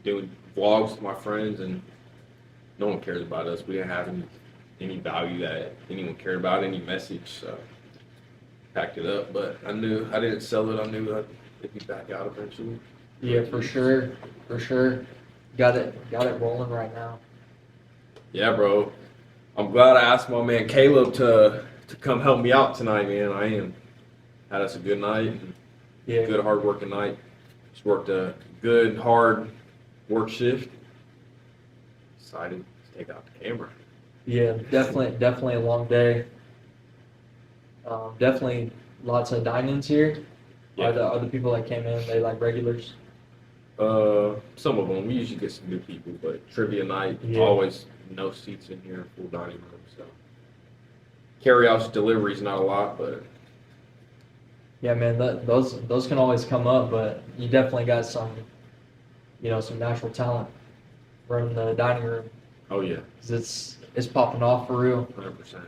doing vlogs with my friends, and no one cares about us. We didn't have any value that anyone cared about, any message. So packed it up, but I knew I didn't sell it. I knew I'd be back out eventually. Yeah, for sure, for sure. Got it rolling right now. Yeah, bro. I'm glad I asked my man Caleb to come help me out tonight, man. I am. Had us a good night, and Yeah. good hard working night. Just worked a good hard work shift. Decided to take out the camera. Yeah, definitely a long day. Definitely lots of dine-ins here. Yeah. Are the people that came in, they like regulars? Some of them. We usually get some new people, but trivia night, Yeah. always no seats in here, full dining room. So carry-out deliveries not a lot, but Yeah, man, those can always come up, but you definitely got some natural talent running the dining room. oh yeah, 'Cause it's popping off for real. 100%.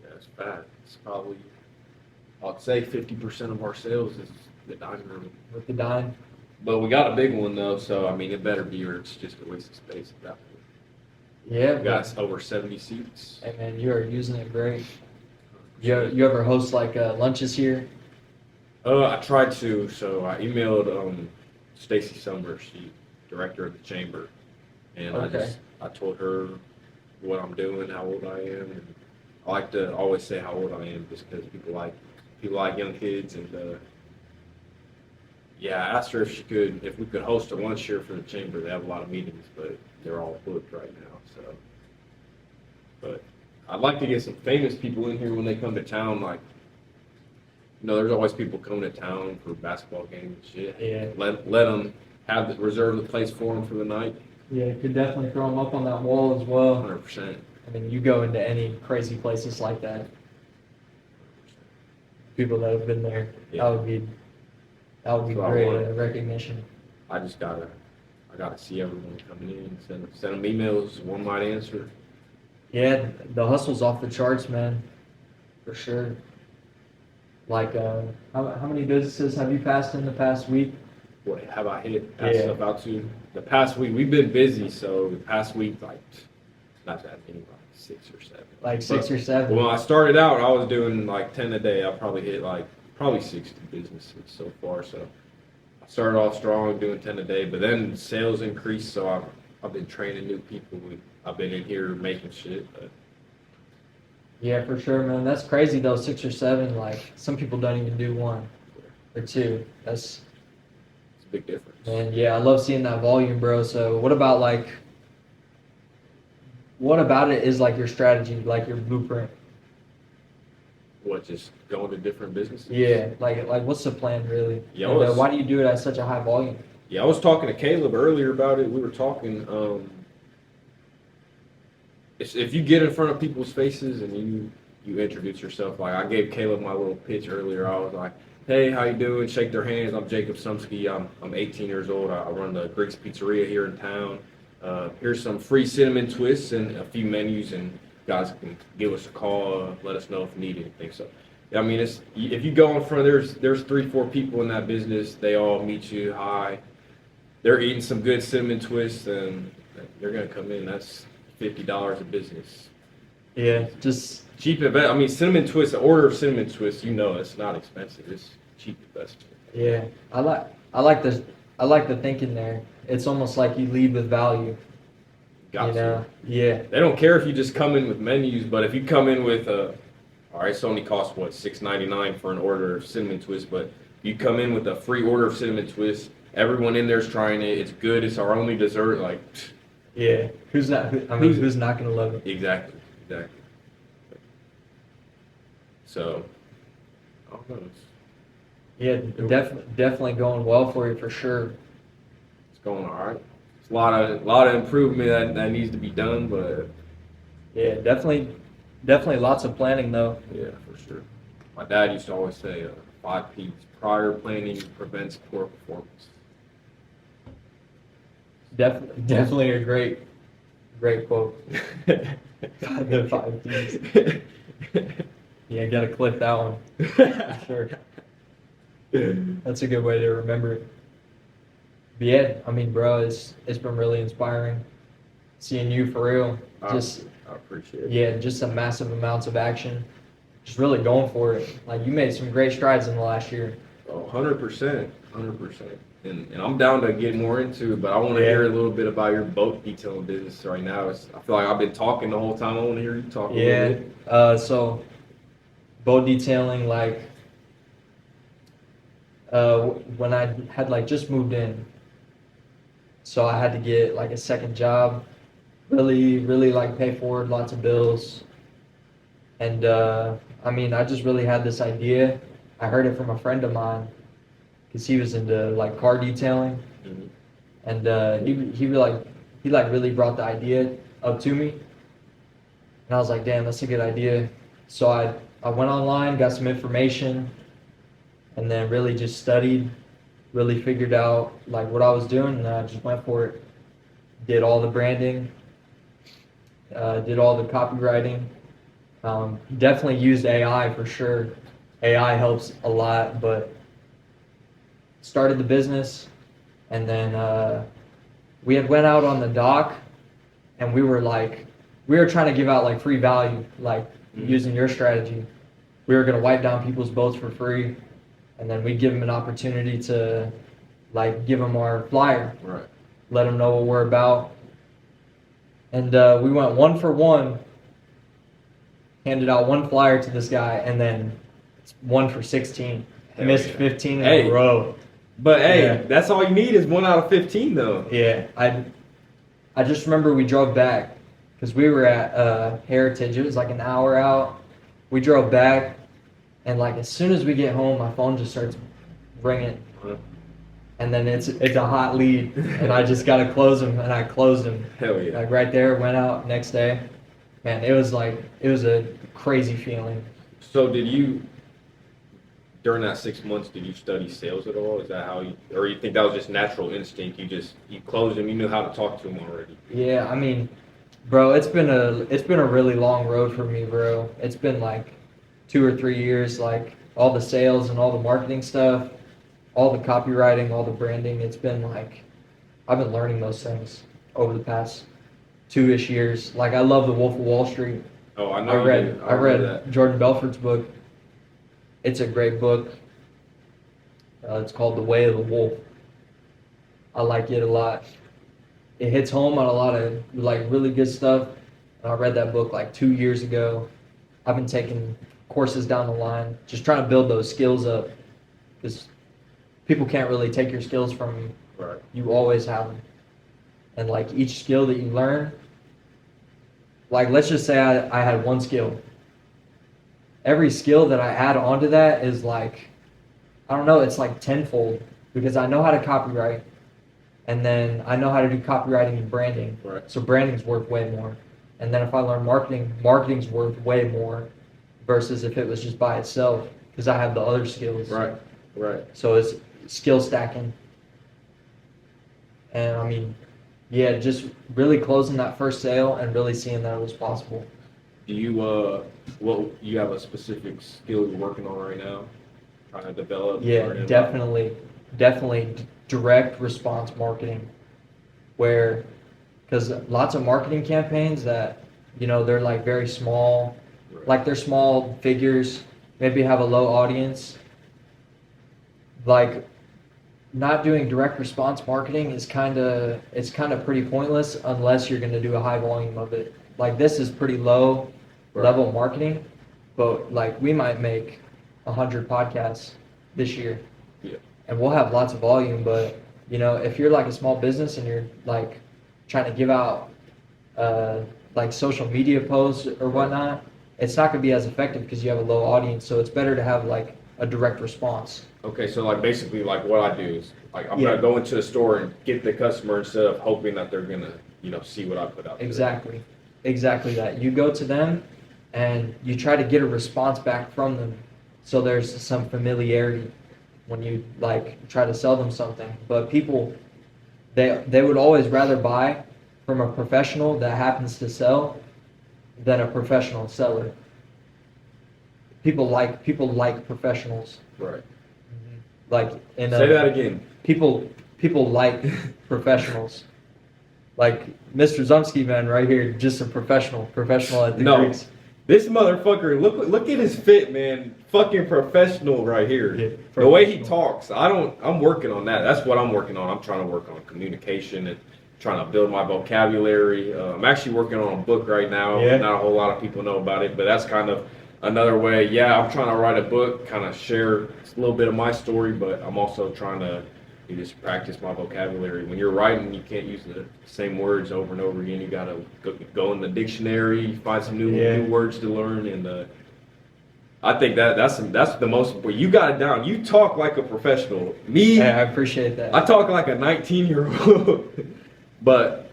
Yeah, it's bad. It's probably, I'd say 50% of our sales is the dining room. With the dine. But we got a big one though, so I mean it better be, or it's just a waste of space at that point. Yeah, We got over 70 seats. hey man, you are using it great. You ever host like lunches here? I tried to, so I emailed Stacy Summers, she director of the chamber, and Okay. I told her what I'm doing, how old I am, and I like to always say how old I am just because people like young kids, and yeah, I asked her if we could host a lunch here for the chamber. They have a lot of meetings, but they're all booked right now. So, but I'd like to get some famous people in here when they come to town. Like, there's always people coming to town for basketball games and shit. Yeah. Let them reserve the place for them for the night. Yeah, you could definitely throw them up on that wall as well. 100%. I mean, you go into any crazy places like that, people that have been there, Yeah. that would be That's what I great want. recognition. I gotta see everyone coming in. Send them emails. One might answer. Yeah, the hustle's off the charts, man, for sure. Like, how many businesses have you passed in the past week? What have I passed Yeah. stuff out to? The past week we've been busy, so the past week like not that many, like 6 or 7. Like six But or seven? when I started out, I was doing like 10 a day. I probably hit probably 60 businesses so far. So I started off strong doing 10 a day, but then sales increased, so I've been training new people. I've been in here making shit. But Yeah, for sure, man. That's crazy though, 6 or 7. Like, some people don't even do 1 or 2. it's a big difference. Man, yeah, I love seeing that volume, bro. So what about it is like your strategy, like your blueprint? What, just going to different businesses? Yeah, like what's the plan really? Yeah, And, what's- why do you do it at such a high volume? Yeah, I was talking to Caleb earlier about it. We were talking. If you get in front of people's faces and you introduce yourself, like I gave Caleb my little pitch earlier. I was like, "Hey, how you doing?" Shake their hands. I'm Jacob Szumski. I'm 18 years old. I run the Griggs Pizzeria here in town. Here's some free cinnamon twists and a few menus, and guys can give us a call. Let us know if you need anything. So, I mean, if you go in front, there's 3-4 people in that business. They all meet you. Hi. They're eating some good cinnamon twists, and they're gonna come in. That's $50 a business. Yeah, just Cheap investment. I mean, cinnamon twists. An order of cinnamon twists. It's not expensive. It's cheap investment. yeah. I like the thinking there. It's almost like you lead with value. Got you to. know? Yeah. They don't care if you just come in with menus, but if you come in with all right, it's only costs what $6.99 for an order of cinnamon twist, but you come in with a free order of cinnamon twist. Everyone in there's trying it. It's good. It's our only dessert. Like, Yeah. Who's not gonna love it? exactly. So, I don't know. Yeah, definitely going well for you for sure. It's going all right. It's a lot of improvement that needs to be done, but Yeah, definitely lots of planning though. yeah, for sure. My dad used to always say, 5 P's: prior planning prevents poor performance. Definitely a great quote. The 5 Ps. Yeah, gotta clip that one. For sure. That's a good way to remember it. But yeah, I mean, bro, it's been really inspiring seeing you for real. Just I appreciate it. yeah, just some massive amounts of action. Just really going for it. Like you made some great strides in the last year. Oh, 100%, 100%. And I'm down to get more into it, but I want to Yeah. hear a little bit about your boat detailing business right now. I feel like I've been talking the whole time. I want to hear you talk a Yeah. little bit. So boat detailing, like when I had like just moved in, so I had to get like a second job. Really, really like pay forward lots of bills. And I mean, I just really had this idea. I heard it from a friend of mine because he was into like car detailing, Mhm. and he like really brought the idea up to me, and I was like, damn, that's a good idea. So I went online, got some information, and then really just studied, really figured out like what I was doing, and I just went for it. Did all the branding, did all the copywriting. Definitely used AI for sure. AI helps a lot, but started the business, and then we had went out on the dock, and we were trying to give out like free value, like using your strategy. We were gonna wipe down people's boats for free, and then we'd give them an opportunity to like give them our flyer, Right. let them know what we're about, and we went one for one. Handed out one flyer to this guy, and then one for 16. Hell Missed yeah. 15 in Hey. a row. But hey, Yeah. that's all you need is 1 out of 15, though. Yeah, I just remember we drove back because we were at Heritage. It was like an hour out. We drove back, and like as soon as we get home, my phone just starts ringing, and then it's a hot lead, and I just gotta close them, and I closed them. Hell yeah. Like right there, went out next day. Man, it was a crazy feeling. So during that 6 months, did you study sales at all? Is that how or you think that was just natural instinct? You closed them, you knew how to talk to them already. Yeah, I mean, bro, it's been a really long road for me, bro. It's been like 2 or 3 years, like all the sales and all the marketing stuff, all the copywriting, all the branding. It's been like I've been learning those things over the past 2-ish years. Like I love The Wolf of Wall Street. Oh, I know I you read did. I read read that. Jordan Belfort's book. It's a great book. It's called The Way of the Wolf. I like it a lot. It hits home on a lot of like really good stuff. And I read that book like 2 years ago. I've been taking courses down the line, just trying to build those skills up, because people can't really take your skills from you. Right. You always have them. And like each skill that you learn, like let's just say I had one skill. Every skill that I add onto that is like, I don't know, it's like tenfold, because I know how to copyright, and then I know how to do copywriting and branding. Right. So branding's worth way more. And then if I learn marketing, marketing's worth way more versus if it was just by itself, because I have the other skills. Right. Right. So it's skill stacking. And I mean, yeah, just really closing that first sale and really seeing that it was possible. Do you you have a specific skill you're working on right now, trying to develop? Yeah, learning definitely direct response marketing, where, because lots of marketing campaigns that, they're like very small, Right. like they're small figures, maybe have a low audience. Like not doing direct response marketing is kind of pretty pointless unless you're going to do a high volume of it. Like this is pretty low Right. level marketing, but like we might make 100 podcasts this year. Yeah. And we'll have lots of volume, but if you're like a small business and you're like trying to give out like social media posts or whatnot, it's not going to be as effective because you have a low audience. So it's better to have like a direct response. Okay, so like basically like what I do is like I'm Yeah. gonna go into the store and get the customer instead of hoping that they're gonna see what I put out there. Exactly that. You go to them and you try to get a response back from them, so there's some familiarity when you like try to sell them something. But people, they would always rather buy from a professional that happens to sell than a professional seller. People like professionals. Right. Like Say that again. people people like professionals. Like Mr. Szumski, man, right here, just a professional at the Greeks. This motherfucker, look at his fit, man. Fucking professional right here. Yeah, the way he talks, I'm working on that. That's what I'm working on. I'm trying to work on communication and trying to build my vocabulary. I'm actually working on a book right now. Yeah. Not a whole lot of people know about it, but that's kind of another way. Yeah, I'm trying to write a book, kind of share a little bit of my story, but I'm also trying to just practice my vocabulary. When you're writing, you can't use the same words over and over again. You got to go in the dictionary, find some new words to learn, and I think that's the most. But you got it down. You talk like a professional. Me, I appreciate that. I talk like a 19-year-old. But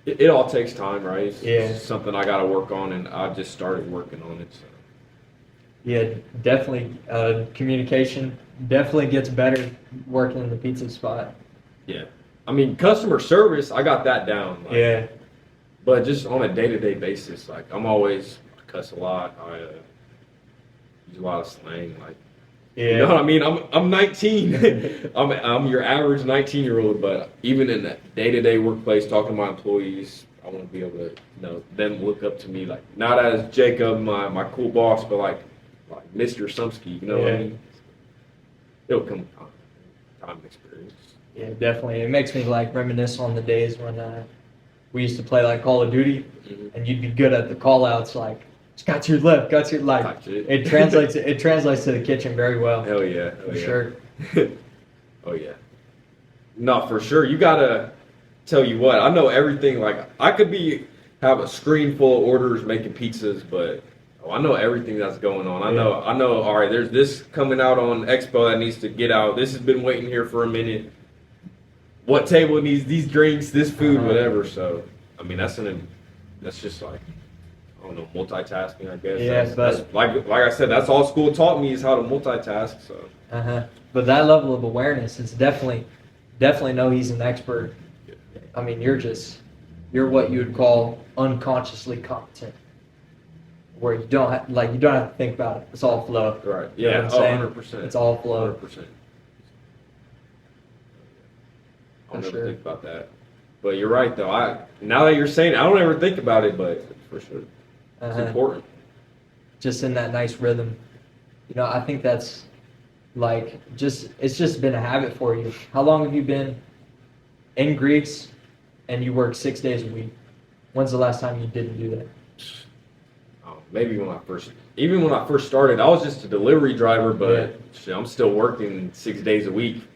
it all takes time, right? It's something I got to work on, and I just started working on it. So. Yeah, definitely. Communication definitely gets better working in the pizza spot. Yeah. I mean, customer service, I got that down. Yeah. But just on a day-to-day basis, like, I'm always cuss a lot. I use a lot of slang. Like, you know what I mean? I'm 19. I'm your average 19-year-old, but even in that day-to-day workplace, talking to my employees, I want to be able to, them look up to me, like, not as Jacob, my cool boss, but like Mr. Szumski, you know what I mean? It'll come with time and experience. Yeah, definitely. It makes me like reminisce on the days when we used to play like Call of Duty, and you'd be good at the call outs, like, got your left, got your like. It translates to the kitchen very well. Hell yeah, for sure. Oh yeah. No, for sure. You gotta tell you what. I know everything. Like, I could have a screen full of orders making pizzas, but I know everything that's going on. I know. All right, there's this coming out on Expo that needs to get out. This has been waiting here for a minute. What table needs these drinks, this food, whatever. So, I mean, that's just like, I don't know, multitasking, I guess. Yeah, that's like I said, that's all school taught me is how to multitask. So. But that level of awareness is definitely know he's an expert. I mean, you're what you would call unconsciously competent, where you don't have to think about it. It's all flow. Right. You know Yeah. what I'm saying? 100%. It's all flow. 100%. I'll For never sure. think about that. But you're right, though. Now that you're saying it, I don't ever think about it, but for sure, it's important. Just in that nice rhythm. I think that's like it's just been a habit for you. How long have you been in Greeks and you work 6 days a week? When's the last time you didn't do that? Maybe when I first started, I was just a delivery driver, but shit, I'm still working 6 days a week.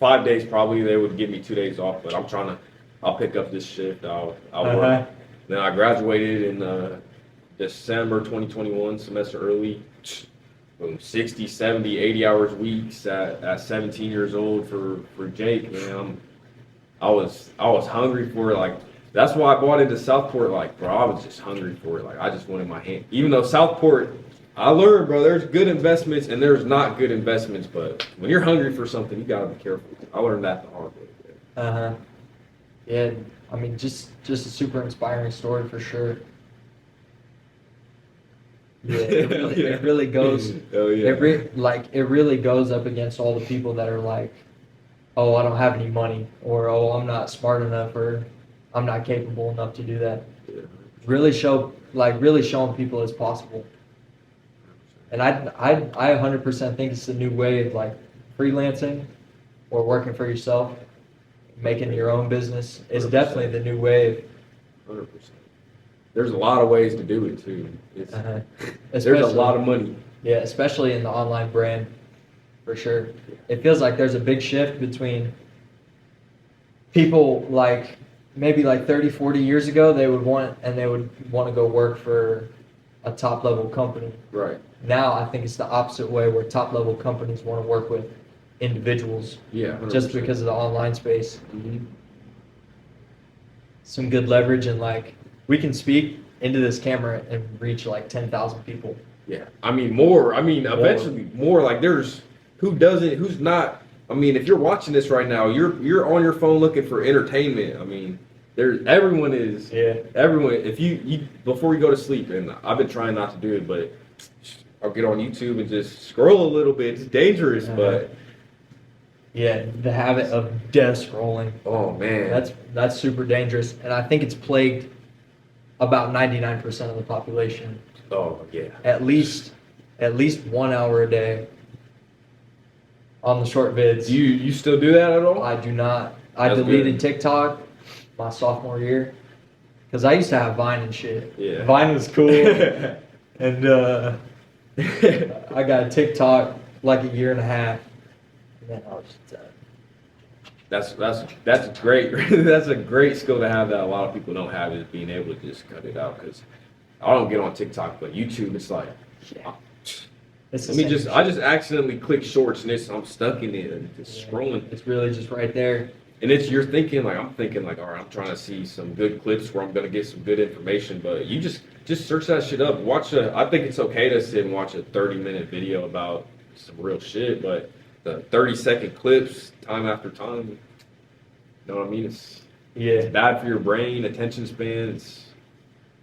5 days probably, they would give me 2 days off, but I'll pick up this shift, I'll work. Then I graduated in December 2021, semester early. Boom, 60, 70, 80 hours weeks at 17 years old for Jake, man. I was hungry for it, like, that's why I bought into Southport, like, bro, I was just hungry for it, like, I just wanted my hand. Even though Southport, I learned, bro, there's good investments and there's not good investments, but when you're hungry for something, you gotta be careful. I learned that the hard way. Yeah, I mean, just a super inspiring story for sure. Yeah, it really goes. Oh yeah. It really goes up against all the people that are like, oh, I don't have any money, or oh, I'm not smart enough, or I'm not capable enough to do that. Yeah. Really showing people it's possible. And I 100% think it's the new way of like freelancing or working for yourself, making your own business. It's 100%. Definitely the new wave. 100%. There's a lot of ways to do it too. There's a lot of money. Yeah, especially in the online brand, for sure. It feels like there's a big shift between people like maybe like 30, 40 years ago, they would want to go work for a top level company. Right. Now I think it's the opposite way, where top level companies want to work with individuals. Yeah. 100%. Just because of the online space. Mm-hmm. Some good leverage, and like we can speak into this camera and reach like 10,000 people. Yeah. I mean more. I mean eventually more. Like who's not. I mean, if you're watching this right now, you're on your phone looking for entertainment. I mean, everyone is. Yeah. Everyone. If you before you go to sleep, and I've been trying not to do it, but I'll get on YouTube and just scroll a little bit. It's dangerous, but Yeah, the habit of death scrolling. Oh man, That's super dangerous, and I think it's plagued about 99% of the population. oh yeah. At least 1 hour a day on the short vids. You still do that at all? I do not. I That's deleted good. TikTok my sophomore year because I used to have Vine and shit. Yeah. Vine was cool, and I got TikTok like a year and a half, and then I was just, That's great. That's a great skill to have that a lot of people don't have, is being able to just cut it out. Because I don't get on TikTok, but YouTube, it's like, yeah. It's the let me same just, shit. I just accidentally click shorts and I'm stuck in it and just scrolling. It's really just right there. And you're thinking like, I'm thinking like, all right, I'm trying to see some good clips where I'm going to get some good information, but you just search that shit up. I think it's okay to sit and watch a 30-minute video about some real shit, but the 30-second clips time after time, you know what I mean? It's Yeah. bad for your brain, attention span.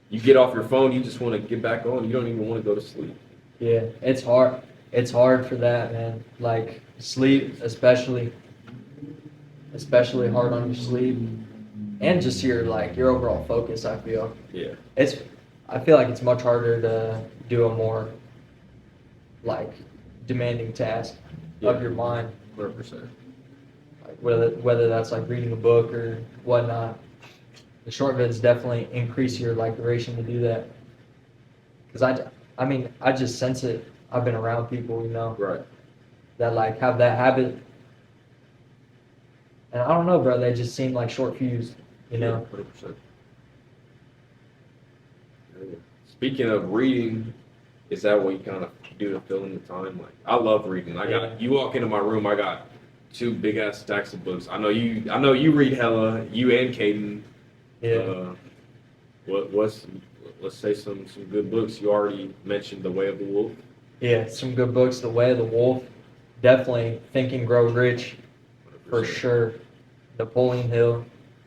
You get off your phone, you just want to get back on. You don't even want to go to sleep. Yeah, it's hard. It's hard for that, man. Like sleep, especially hard on your sleep, and just your overall focus. I feel Yeah. I feel like it's much harder to do a more like demanding task of your mind, 100%. like whether that's like reading a book or whatnot. The short vids definitely increase your like duration to do that. Because I mean, I just sense it. I've been around people, Right. that like have that habit. And I don't know, bro, they just seem like short fused, Yeah, 100%. Speaking of reading, is that what you kind of do to fill in the time? Like, I love reading. You walk into my room, I got 2 big ass stacks of books. I know you read hella, you and Caden. Yeah. Let's say some good books. You already mentioned The Way of the Wolf. Yeah, some good books. The Way of the Wolf, definitely Think and Grow Rich, for 100%. sure. Napoleon Hill,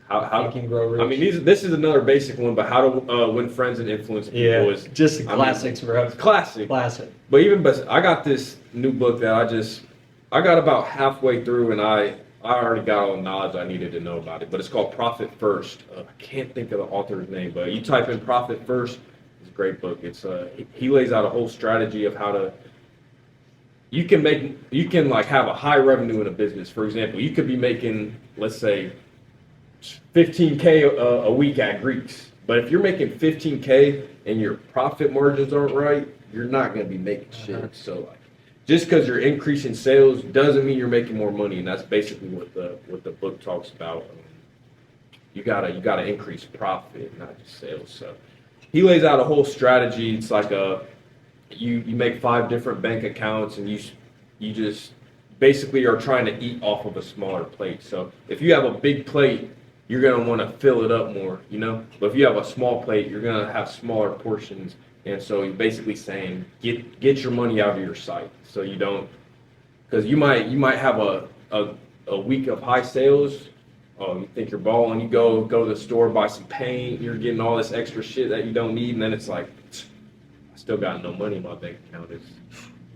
How Think and Grow Rich. I mean, this is another basic one, but how to win friends and influence people yeah, is just the I mean, classics, bro. it's classic. Classic. But I got this new book that I got about halfway through, and I already got all the knowledge I needed to know about it. But it's called Profit First. I can't think of the author's name, but you type in Profit First. It's a great book. It's he lays out a whole strategy of how to. You can like have a high revenue in a business. For example, you could be making, let's say, 15K a week at Greeks. But if you're making 15K and your profit margins aren't right, you're not going to be making shit. So like, just because you're increasing sales doesn't mean you're making more money, and that's basically what the book talks about. You gotta increase profit, not just sales. So he lays out a whole strategy. It's like you make 5 different bank accounts, and you just basically are trying to eat off of a smaller plate. So if you have a big plate, you're going to want to fill it up more, But if you have a small plate, you're going to have smaller portions. And so you're basically saying, get your money out of your sight. So you don't, because you might have a week of high sales. Oh, you think you're balling, you go to the store, buy some paint, you're getting all this extra shit that you don't need, and then it's like, I still got no money in my bank account.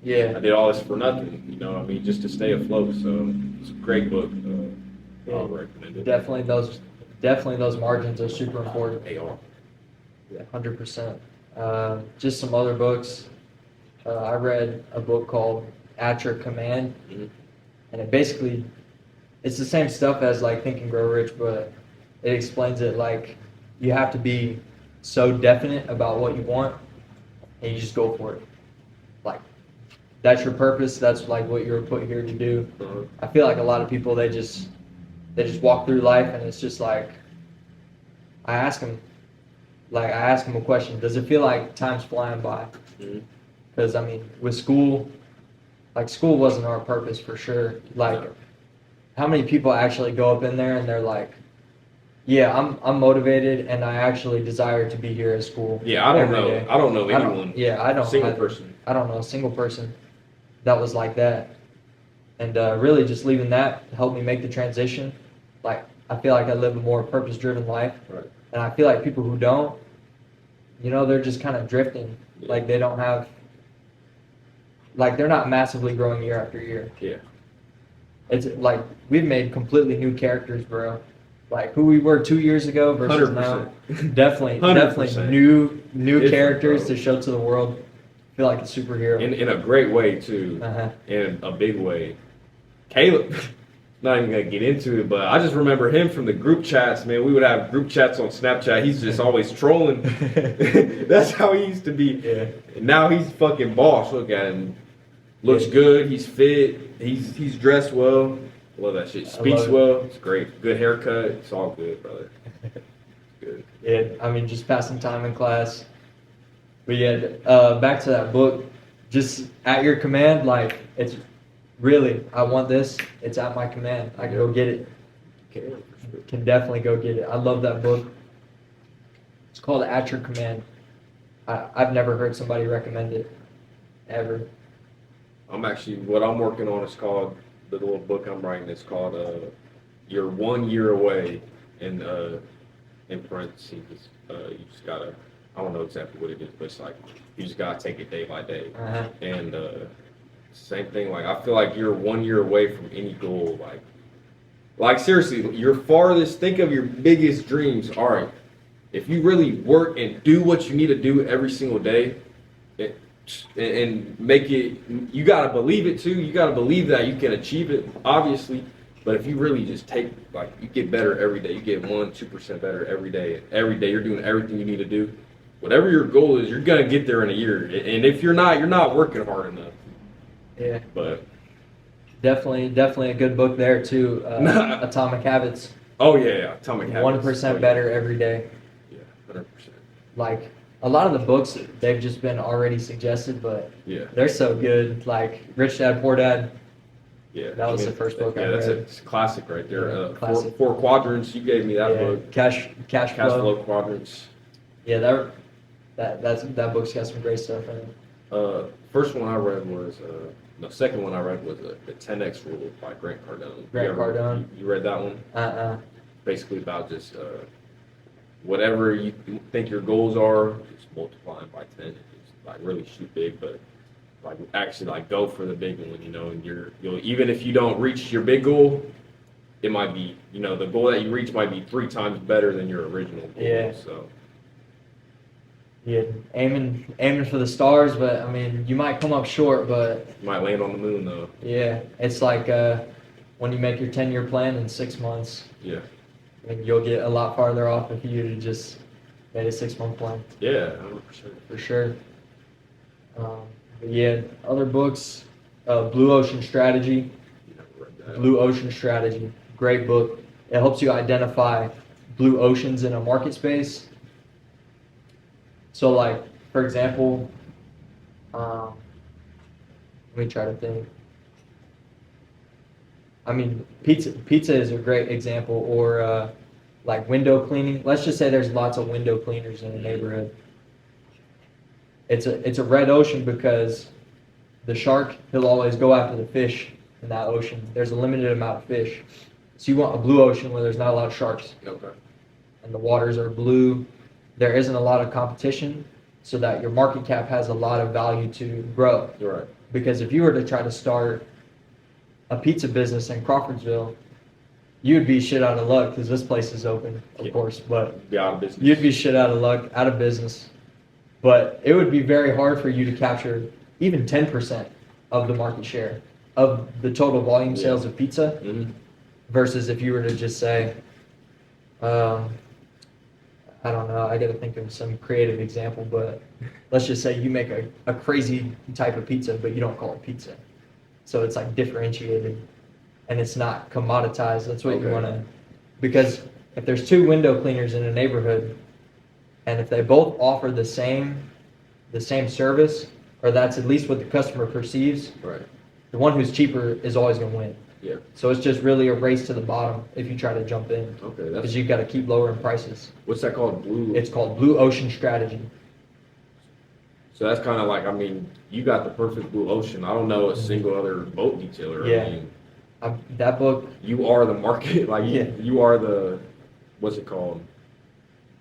Yeah. I did all this for nothing, I mean, just to stay afloat. So it's a great book. I'll recommend it. Definitely those margins are super important. They are. Yeah, 100%. Just some other books. I read a book called At Your Command, and it's the same stuff as like Think and Grow Rich, but it explains it like you have to be so definite about what you want, and you just go for it. Like that's your purpose. That's like what you were put here to do. I feel like a lot of people they just walk through life, and it's just like I ask them a question. Does it feel like time's flying by? Because I mean, with school, like school wasn't our purpose for sure. Like, how many people actually go up in there and they're like, yeah, I'm motivated and I actually desire to be here at school. Yeah, I don't know. Day. I don't know anyone. I don't. Single person. I don't know a single person that was like that. And really, just leaving that helped me make the transition. Like, I feel like I live a more purpose-driven life. Right. And I feel like people who don't, they're just kind of drifting. Yeah. Like, they don't have, like, they're not massively growing year after year. Yeah. It's like we've made completely new characters, bro. Like who we were 2 years ago versus 100%. now. Definitely 100%. new Different, characters bro. to show to the world. Feel like a superhero. In a great way too, Uh-huh. in a big way. Caleb, not even gonna get into it, but I just remember him from the group chats. Man, we would have group chats on Snapchat. He's just always trolling. That's how he used to be. Yeah. And now he's fucking boss. Look at him. Looks good. He's fit. He's dressed well. Love that shit. Speaks it. well. It's great. Good haircut. It's all good, brother. Good. Yeah, I mean, just passing time in class. But yeah, back to that book. Just at your command, like it's really, I want this. It's at my command. I can go get it. Okay. Can definitely go get it. I love that book. It's called At Your Command. I've never heard somebody recommend it, ever. What I'm working on is called, the little book I'm writing is called You're 1 year away, and in parentheses, you just gotta, I don't know exactly what it is, but it's like, you just gotta take it day by day. Uh-huh. And same thing, like, I feel like you're 1 year away from any goal, like seriously, your farthest, think of your biggest dreams. All right, if you really work and do what you need to do every single day, and make it, you gotta believe it too. You gotta believe that you can achieve it, obviously. But if you really just take, like, you get better every day. You get 1-2% better every day. Every day you're doing everything you need to do. Whatever your goal is, you're gonna get there in a year. And if you're not working hard enough. Yeah. But Definitely a good book there too. Atomic Habits. oh yeah, Atomic Habits. 1% better every day. Yeah, 100%. Like a lot of the books, they've just been already suggested, but Yeah. they're so good. Like Rich Dad Poor Dad. Yeah. That was the first book I Yeah, that's read. a classic right there. Yeah, classic. Four quadrants. You gave me that Yeah, book. Cash Cash flow. flow quadrants. Yeah, that book's got some great stuff in it. First one I read was the second one I read was the 10x rule by Grant Cardone. Grant Cardone. You read that one? Basically about just whatever you think your goals are, just multiply them by 10. Just like really shoot big, but like actually like go for the big one, you know. And you'll even if you don't reach your big goal, it might be, you know, the goal that you reach might be 3 times better than your original goal. Yeah. So. Yeah, aiming for the stars, but I mean, you might come up short, but You might land on the moon though. yeah, it's like when you make your 10-year plan in 6 months, Yeah. I mean, you'll get a lot farther off if you to just made a 6-month plan. Yeah, 100%. For sure. But yeah, other books, Blue Ocean Strategy. Never read that. Blue Ocean Strategy, great book. It helps you identify blue oceans in a market space. So, like, for example, let me try to think. I mean, pizza is a great example, or like window cleaning. Let's just say there's lots of window cleaners in a neighborhood. It's a red ocean because the shark, he'll always go after the fish in that ocean. There's a limited amount of fish. So you want a blue ocean where there's not a lot of sharks Okay. and the waters are blue. There isn't a lot of competition, so that your market cap has a lot of value to grow. You're right. Because if you were to try to start a pizza business in Crawfordsville, you'd be shit out of luck because this place is open, of Yeah. course, but Be out of business. you'd be shit out of luck, out of business. But it would be very hard for you to capture even 10% of the market share of the total volume Yeah. sales of pizza Mhm. versus if you were to just say, I don't know, I got to think of some creative example, but let's just say you make a crazy type of pizza, but you don't call it pizza. So it's like differentiated and it's not commoditized. That's what you Okay. want to, because if there's 2 window cleaners in a neighborhood and if they both offer the same service, or that's at least what the customer perceives, Right. the one who's cheaper is always going to win. Yeah. So it's just really a race to the bottom if you try to jump in, Okay. because you've got to keep lowering prices. What's that called? Blue. It's called Blue Ocean Strategy. So that's kind of like, I mean, you got the perfect blue ocean. I don't know a single other boat detailer. Yeah. I mean, That book, you are the market. Like Yeah. you are the, what's it called?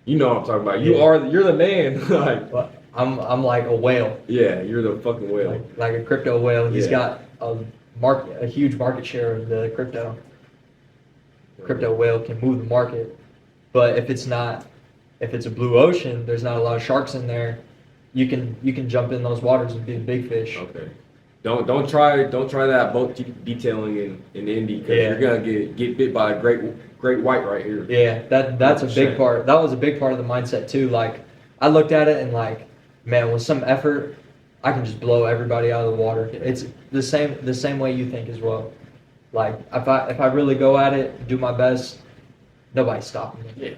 You know what I'm talking about. Yeah. You're the man. Like, I'm like a whale, yeah, you're the fucking whale. like a crypto whale. He's Yeah. got a huge market share of the crypto whale can move the market. But if it's a blue ocean, there's not a lot of sharks in there. You can jump in those waters and be a big fish. Okay. Don't try that boat detailing in Indy because you're gonna get bit by a great white right here. Yeah, that's 100%. A big part. That was a big part of the mindset too. Like I looked at it and like, man, with some effort, I can just blow everybody out of the water. It's the same way you think as well. Like if I really go at it, do my best, nobody's stopping me. Yeah,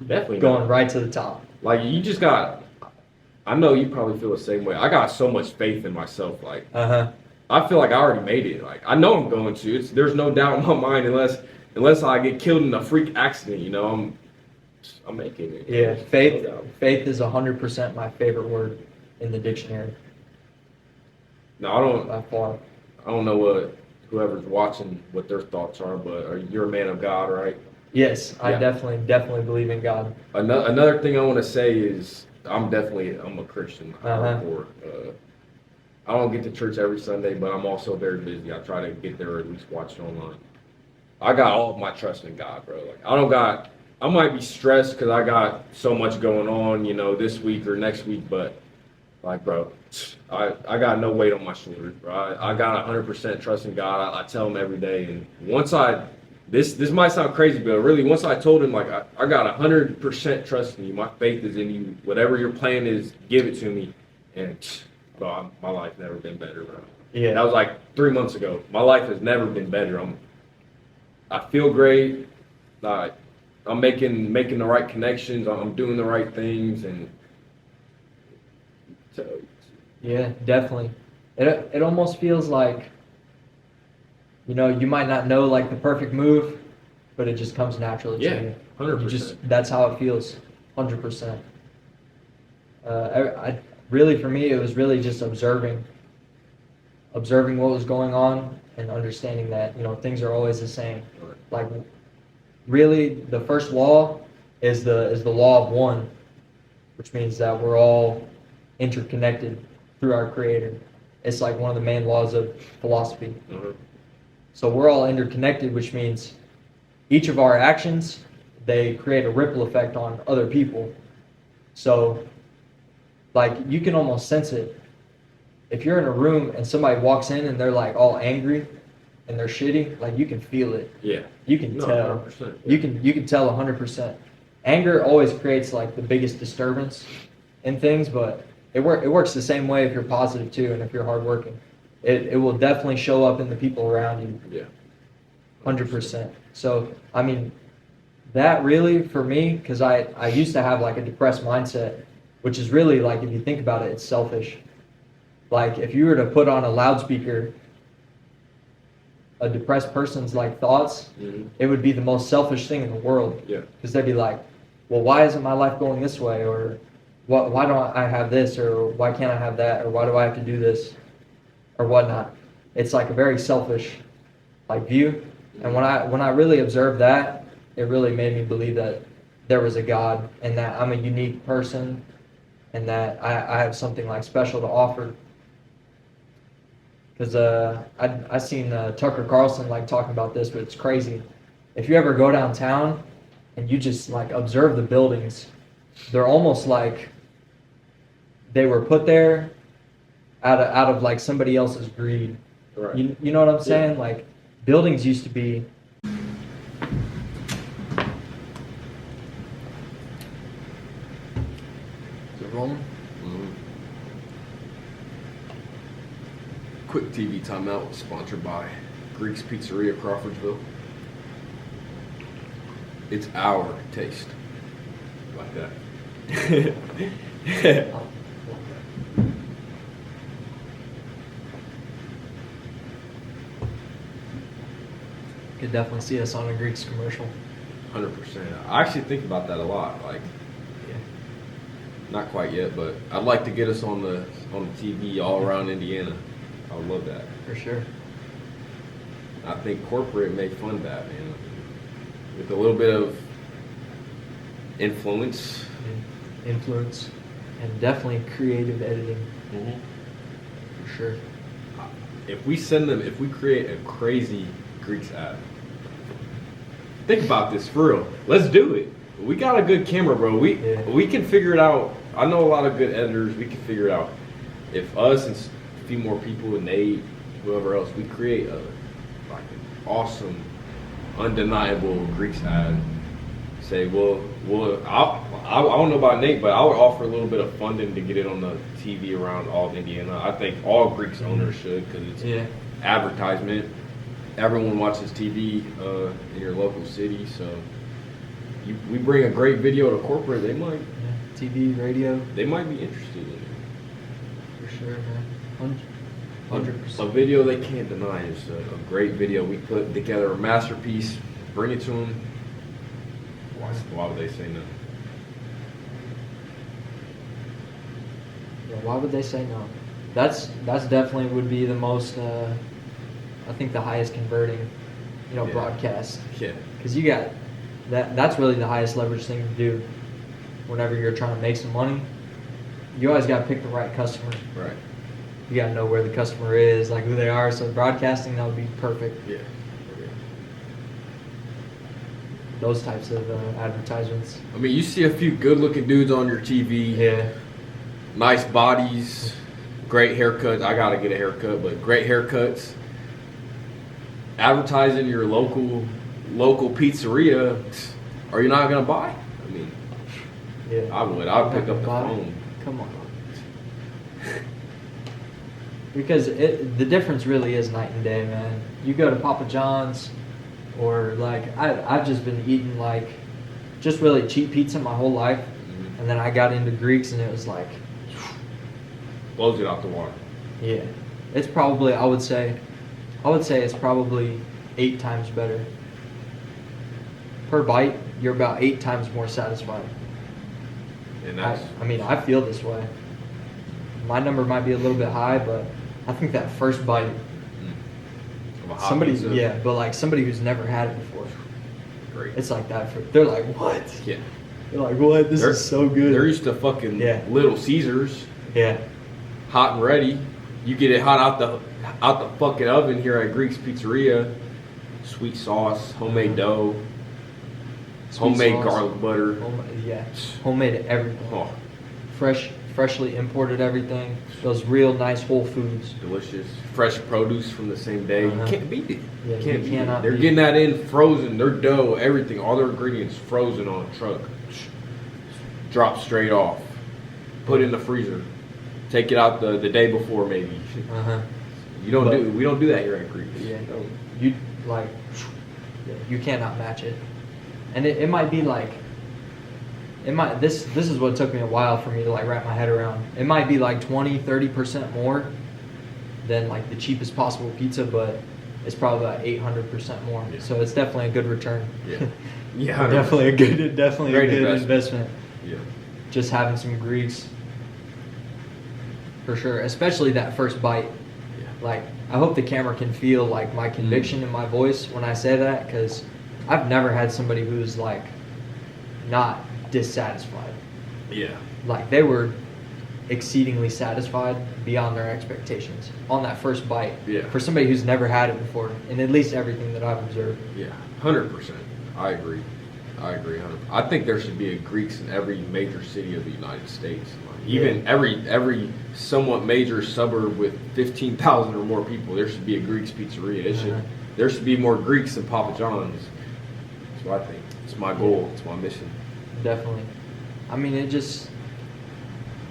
definitely going right to the top. Like you just got. I know you probably feel the same way. I got so much faith in myself. Like I feel like I already made it. Like I know I'm going to. There's no doubt in my mind unless I get killed in a freak accident. You know, I'm making it. Yeah, faith is 100% my favorite word in the dictionary. No, I don't. By far. I don't know what whoever's watching what their thoughts are, but you're a man of God, right? Yes, I definitely believe in God. Another thing I want to say is I'm a Christian. I don't get to church every Sunday, but I'm also very busy. I try to get there or at least watch it online. I got all of my trust in God, bro. Like I might be stressed because I got so much going on, you know, this week or next week, but like, bro, I got no weight on my shoulders, bro. I got 100% trust in God. I tell him every day, and once this might sound crazy, but really, once I told him, like, I got 100% trust in you. My faith is in you. Whatever your plan is, give it to me. And, bro, my life's never been better, bro. Yeah. That was like 3 months ago. My life has never been better. I feel great. I'm making the right connections. I'm doing the right things, and so. Yeah, definitely. It almost feels like, you know, you might not know like the perfect move, but it just comes naturally to you. 100%. That's how it feels, 100%. I really, for me, it was really just observing what was going on and understanding that, you know, things are always the same. Like, really, the first law is the law of one, which means that we're all interconnected through our Creator. It's like one of the main laws of philosophy. Mm-hmm. So we're all interconnected, which means each of our actions, they create a ripple effect on other people. So, like, you can almost sense it. If you're in a room and somebody walks in and they're like all angry and they're shitty, like you can feel it. Yeah. You can tell. 100%, yeah. You can tell 100%. Anger always creates like the biggest disturbance in things, but it works the same way if you're positive too and if you're hardworking. It will definitely show up in the people around you. Yeah. 100%. So, I mean, that really, for me, because I used to have like a depressed mindset, which is really like, if you think about it, it's selfish. Like, if you were to put on a loudspeaker a depressed person's like thoughts, it would be the most selfish thing in the world. Yeah. Because they'd be like, well, why isn't my life going this way? Or why don't I have this? Or why can't I have that? Or why do I have to do this? Or whatnot. It's like a very selfish like view. And when I really observed that, it really made me believe that there was a God and that I'm a unique person and that I have something like special to offer. Because I seen Tucker Carlson like talking about this, but it's crazy. If you ever go downtown and you just like observe the buildings, they're almost like they were put there out of like somebody else's greed. Right. You know what I'm saying? Yeah. Like buildings used to be. Is it rolling? Quick TV timeout sponsored by Greek's Pizzeria, Crawfordsville. It's our taste. Like that. Could definitely see us on a Greek's commercial. 100%. I actually think about that a lot. Like, yeah. Not quite yet, but I'd like to get us on the TV all around Indiana. I would love that. For sure. I think corporate may fund that, man. With a little bit of influence. And definitely creative editing. Mm-hmm. For sure. if we create a crazy Greeks ad, think about this for real. Let's do it. We got a good camera, bro. We can figure it out. I know a lot of good editors. We can figure it out. If us and a few more people and Nate, whoever else, we create an awesome, undeniable Greeks ad. Say, well, I don't know about Nate, but I would offer a little bit of funding to get it on the TV around all of Indiana. I think all Greeks owners should, because it's advertisement. Everyone watches TV in your local city, so we bring a great video to corporate, they might. TV, radio. They might be interested in it. For sure, man. 100%. A video they can't deny is a great video. We put together a masterpiece, bring it to them. Why would they say no? Yeah, why would they say no? That's definitely would be the most, I think the highest converting, broadcast. Yeah. Because you got, that's really the highest leverage thing to do whenever you're trying to make some money. You always got to pick the right customer. Right. You got to know where the customer is, like who they are. So broadcasting, that would be perfect. Yeah. Those types of advertisements. I mean, you see a few good-looking dudes on your TV. Yeah. Nice bodies, great haircuts. I gotta get a haircut, but great haircuts. Advertising your local pizzeria, are you not gonna buy? I mean, yeah. I would. I'd pick up the phone. Come on. Because the difference really is night and day, man. You go to Papa John's, or like I've just been eating like just really cheap pizza my whole life, and then I got into Greeks and it was like blows it out the water. Yeah, it's probably I would say it's probably 8 times better per bite. You're about 8 times more satisfied. And that's I feel this way. My number might be a little bit high, but I think that first bite. Somebody, yeah, but like somebody who's never had it before. Great. It's like that. They're like, what? Yeah. They're like, what? This is so good. They're used to fucking Little Caesars. Yeah. Hot and ready. You get it hot out the fucking oven here at Greek's Pizzeria. Sweet sauce, homemade dough, homemade garlic butter. Homemade everything. Oh. Freshly imported everything. Those real nice whole foods. Delicious. Fresh produce from the same day. You can't beat it. Yeah, you cannot. They're getting that in frozen. Their dough, everything, all their ingredients frozen on a truck. Drop straight off. Put in the freezer. Take it out the day before maybe. We don't do that here at Greek's. Yeah. You cannot match it. And it might be like this is what took me a while for me to like wrap my head around. It might be like 20-30% more than like the cheapest possible pizza, but it's probably about 800% more. Yeah. So it's definitely a good return. Yeah. Yeah. definitely a good investment. Yeah. Just having some Greeks. For sure, especially that first bite. Yeah. Like I hope the camera can feel like my conviction in my voice when I say that, because I've never had somebody who's like not dissatisfied. Yeah. Like they were exceedingly satisfied beyond their expectations on that first bite. Yeah. For somebody who's never had it before, and at least everything that I've observed. Yeah, 100%. I agree. 100%. I think there should be a Greeks in every major city of the United States. Even every somewhat major suburb with 15,000 or more people, there should be a Greeks pizzeria. There should be more Greeks than Papa John's. That's what I think. It's my goal. It's my mission. Definitely. I mean, it's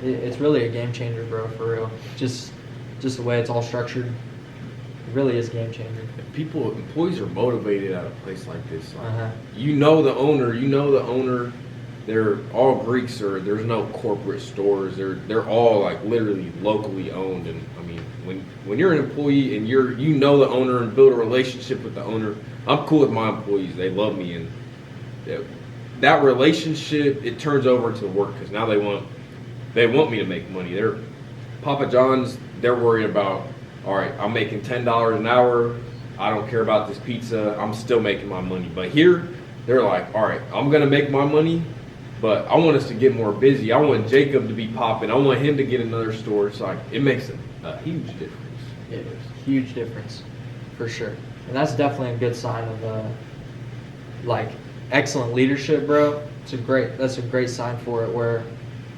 really a game changer, bro, for real. Just the way it's all structured, it really is a game changer. Employees are motivated at a place like this. Like, you know the owner. They're all Greeks, or there's no corporate stores. They're all like literally locally owned. And I mean, when you're an employee and you know the owner and build a relationship with the owner, I'm cool with my employees. They love me, and that relationship, it turns over to work, because now they want me to make money. Papa John's, they're worried about, all right, I'm making $10 an hour. I don't care about this pizza. I'm still making my money. But here, they're like, all right, I'm going to make my money, but I want us to get more busy. I want Jacob to be popping. I want him to get another store. It's like, it makes a huge difference. It is. huge difference, for sure. And that's definitely a good sign of like excellent leadership, bro. That's a great sign for it, where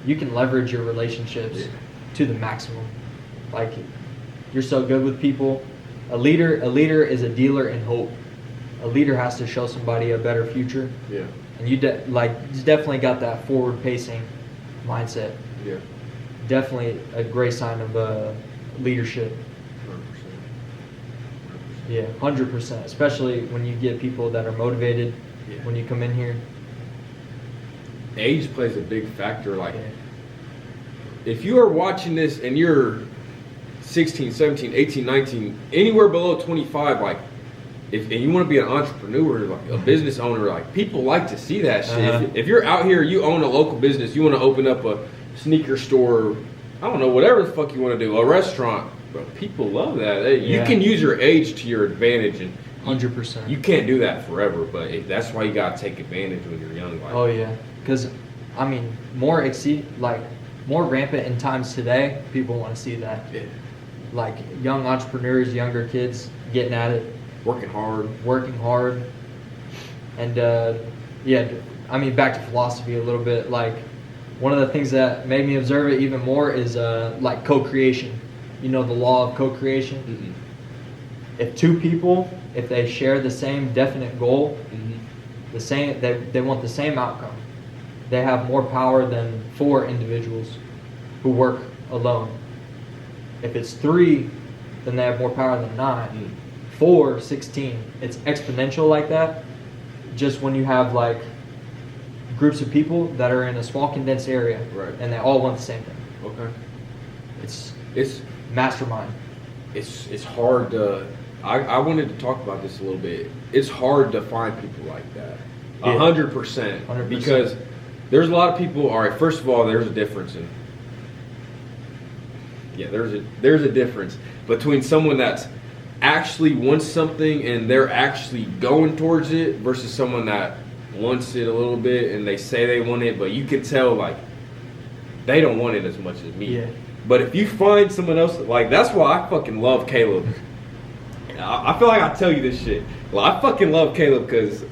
you can leverage your relationships to the maximum. Like, you're so good with people. A leader is a dealer in hope. A leader has to show somebody a better future. Yeah. And you definitely got that forward pacing mindset. Yeah. Definitely a great sign of leadership. 100%. Yeah, 100%. Especially when you get people that are motivated when you come in here. Age plays a big factor. Like, if you are watching this and you're 16, 17, 18, 19, anywhere below 25, like, and you want to be an entrepreneur, like a business owner, like, people like to see that shit. If you're out here, you own a local business, you want to open up a sneaker store, I don't know, whatever the fuck you want to do, a restaurant, bro, people love that. You can use your age to your advantage, and 100%. You can't do that forever, but that's why you gotta take advantage when you're young. Like, oh yeah, because I mean, more rampant in times today. People want to see that. Yeah. Like young entrepreneurs, younger kids getting at it, working hard, and I mean, back to philosophy a little bit. Like, one of the things that made me observe it even more is like co-creation. You know, the law of co-creation. Mm-hmm. If two people, if they share the same definite goal, they want the same outcome, they have more power than 4 individuals who work alone. If it's 3, then they have more power than 9. 4, 16. It's exponential like that. Just when you have like groups of people that are in a small condensed area, right, and they all want the same thing. Okay. It's mastermind. It's hard to. I wanted to talk about this a little bit. It's hard to find people like that. 100%. Because there's a lot of people. All right. First of all, there's a difference in. Yeah, there's a difference between someone that's actually wants something and they're actually going towards it versus someone that wants it a little bit and they say they want it, but you can tell like they don't want it as much as me. Yeah. But if you find someone else, like, that's why I fucking love Caleb. I feel like I tell you this shit. Well, I fucking love Caleb because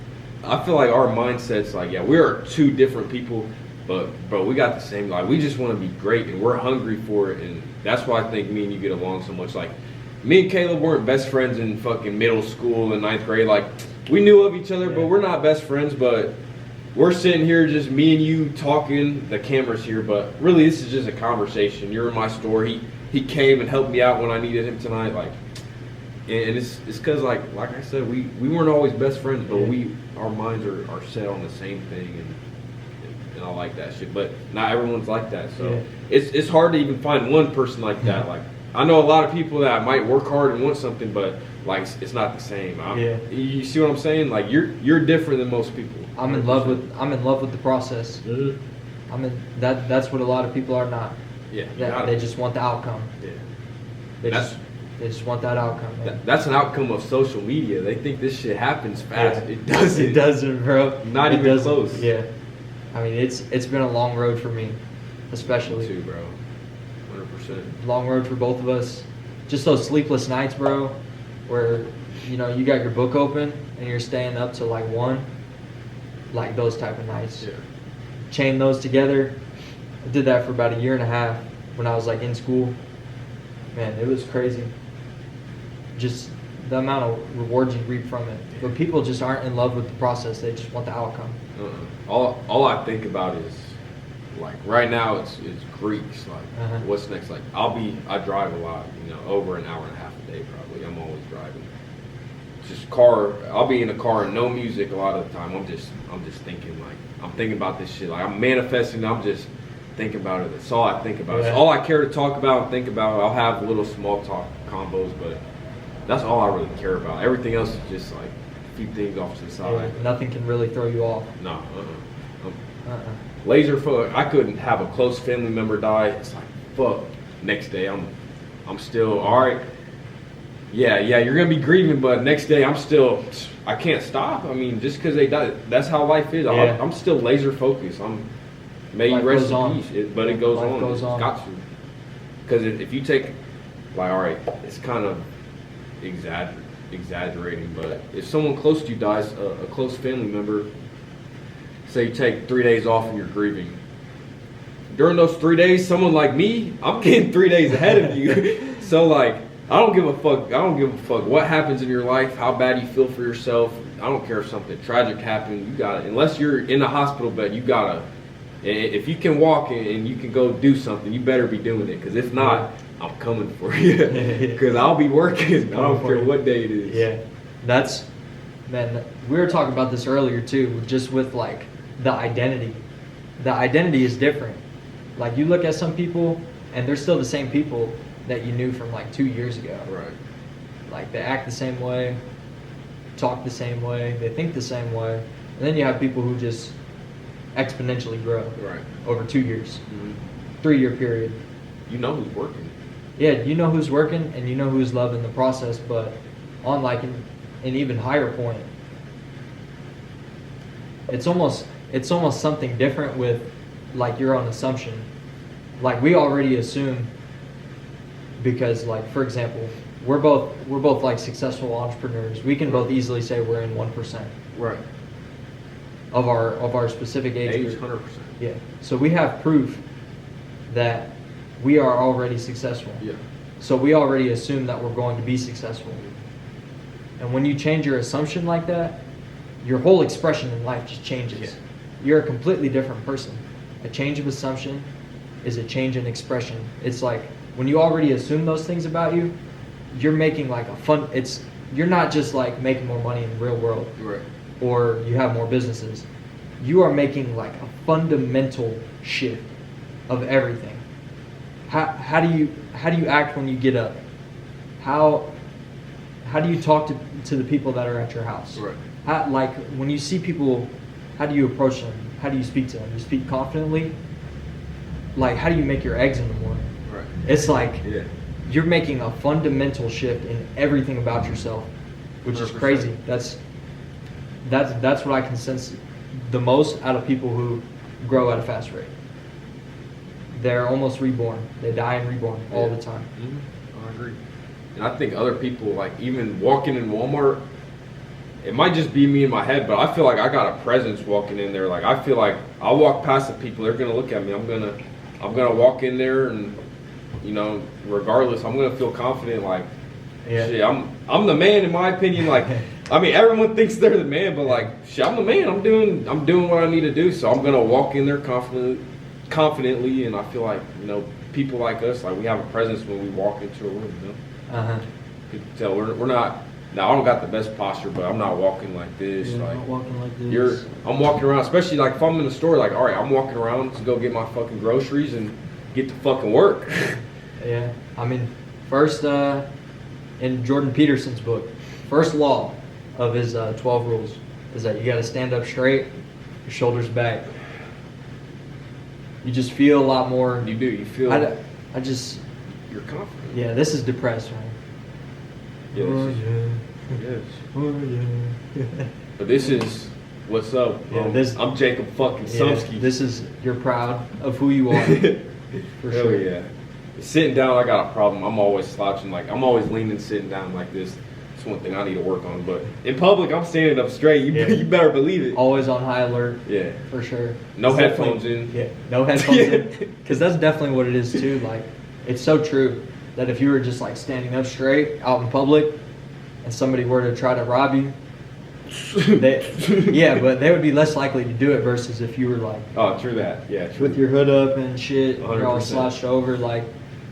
I feel like our mindset's like, yeah, we are 2 different people, but bro, we got the same. Like, we just want to be great and we're hungry for it, and that's why I think me and you get along so much. Like, me and Caleb weren't best friends in fucking middle school and 9th grade. Like, we knew of each other, but we're not best friends. But we're sitting here, just me and you talking. The camera's here, but really, this is just a conversation. You're in my store. He came and helped me out when I needed him tonight. Like, and it's because like I said, we weren't always best friends, but our minds are set on the same thing, and I like that shit. But not everyone's like that, so it's hard to even find one person like that. Like, I know a lot of people that might work hard and want something, but like it's not the same. You see what I'm saying? Like, you're different than most people. I'm in love with the process. Mm-hmm. That's what a lot of people are not. Yeah. They just want the outcome. Yeah. They just want that outcome. Man. That's an outcome of social media. They think this shit happens fast. Yeah. It doesn't. It doesn't, bro. Not even close. Yeah. I mean, it's been a long road for me, especially. Me too, bro. 100%. Long road for both of us. Just those sleepless nights, bro, where you got your book open and you're staying up till like 1. Like those type of nights. Yeah. Chain those together. I did that for about 1.5 years when I was like in school. Man, it was crazy. Just the amount of rewards you reap from it. But people just aren't in love with the process. They just want the outcome. All I think about is, like, right now it's Greeks. Like, what's next? Like, I drive a lot. Over an hour and a half a day probably. I'm always driving. Just car. I'll be in a car and no music a lot of the time. I'm just thinking, like, I'm thinking about this shit. Like, I'm manifesting. I'm just thinking about it. That's all I think about. It's all I care to talk about and think about. I'll have little small talk combos, but that's all I really care about. Everything else is just like a few things off to the side. Yeah, nothing can really throw you off. No. Laser fuck. I couldn't have a close family member die. It's like, fuck. Next day, I'm still all right. Yeah, you're gonna be grieving, but next day I can't stop. I mean, just because they die, that's how life is. Yeah. I'm still laser focused. May you rest in peace. But it goes on. It's got to. Because if you take, like, all right, it's kind of exaggerating, but if someone close to you dies, a close family member, say you take 3 days off and you're grieving. During those 3 days, someone like me, I'm getting 3 days ahead of you. So like, I don't give a fuck. I don't give a fuck what happens in your life, how bad you feel for yourself. I don't care if something tragic happened. You gotta, unless you're in a hospital bed, you gotta. If you can walk and you can go do something, you better be doing it. Because if not, I'm coming for you. Because I'll be working. I don't care what day it is. Yeah, that's, man. We were talking about this earlier too, just with like the identity. The identity is different. Like you look at some people, and they're still the same people that you knew from like 2 years ago. Right. Like they act the same way, talk the same way, they think the same way, and then you have people who just exponentially grow. Right. Over 2 years, Mm-hmm. 3-year period. You know who's working. Yeah, you know who's working and you know who's loving the process, but on like an even higher point, it's almost something different with like your own assumption. Like we already assume, because like for example, we're both like successful entrepreneurs. We can both easily say we're in 1% Right. of our specific age group. 100%. Yeah. So we have proof that we are already successful. Yeah. So we already assume that we're going to be successful. And when you change your assumption like that, your whole expression in life just changes. Yeah. You're a completely different person. A change of assumption is a change in expression. It's like when you already assume those things about you, you're making like you're not just like making more money in the real world. Right. Or you have more businesses. You are making like a fundamental shift of everything. How do you act when you get up? How do you talk to the people that are at your house? Right. Like when you see people, how do you approach them? How do you speak to them? You speak confidently? Like how do you make your eggs in the morning? Right. It's like Yeah. you're making a fundamental shift in everything about yourself, which is 100%. crazy. That's what I can sense the most out of people who grow at a fast rate. They're almost reborn. They die and reborn all the time. Mm-hmm. I agree. And I think other people, like even walking in Walmart, it might just be me in my head, but I feel like I got a presence walking in there. Like I feel like I'll walk past the people, they're gonna look at me. I'm gonna walk in there, and you know, regardless, I'm gonna feel confident. Like, shit, I'm the man in my opinion. Like, I mean, everyone thinks they're the man, but like, shit, I'm the man. I'm doing what I need to do. So I'm gonna walk in there confidently, and I feel like, you know, people like us, like we have a presence when we walk into a room. You know, you can tell we're not. Now I don't got the best posture, but I'm not walking like this. Yeah, like not walking like this. I'm walking around, especially like if I'm in the store. Like, all right, I'm walking around to go get my fucking groceries and get to fucking work. Yeah, I mean, first in Jordan Peterson's book, first law of his 12 rules is that you got to stand up straight, your shoulders back. You just feel a lot more. You do. You feel. I just. You're confident. Yeah, this is depressed, man. Yes. Oh, yeah. Yes. Oh, yeah. But this is what's up. Yeah, I'm Jacob fucking Szumski. This is, you're proud of who you are. For Hell sure. yeah. Sitting down, I got a problem. I'm always slouching. Like I'm always leaning, sitting down like this. It's one thing I need to work on. But in public, I'm standing up straight. You better believe it. Always on high alert. Yeah. For sure. No It's headphones definitely- in. Yeah. No headphones in. Because that's definitely what it is too. Like, it's so true that if you were just like standing up straight out in public, and somebody were to try to rob you, but they would be less likely to do it versus if you were like, Oh, true that. Yeah, true. with your hood up and shit, you're all 100%. slouched over, like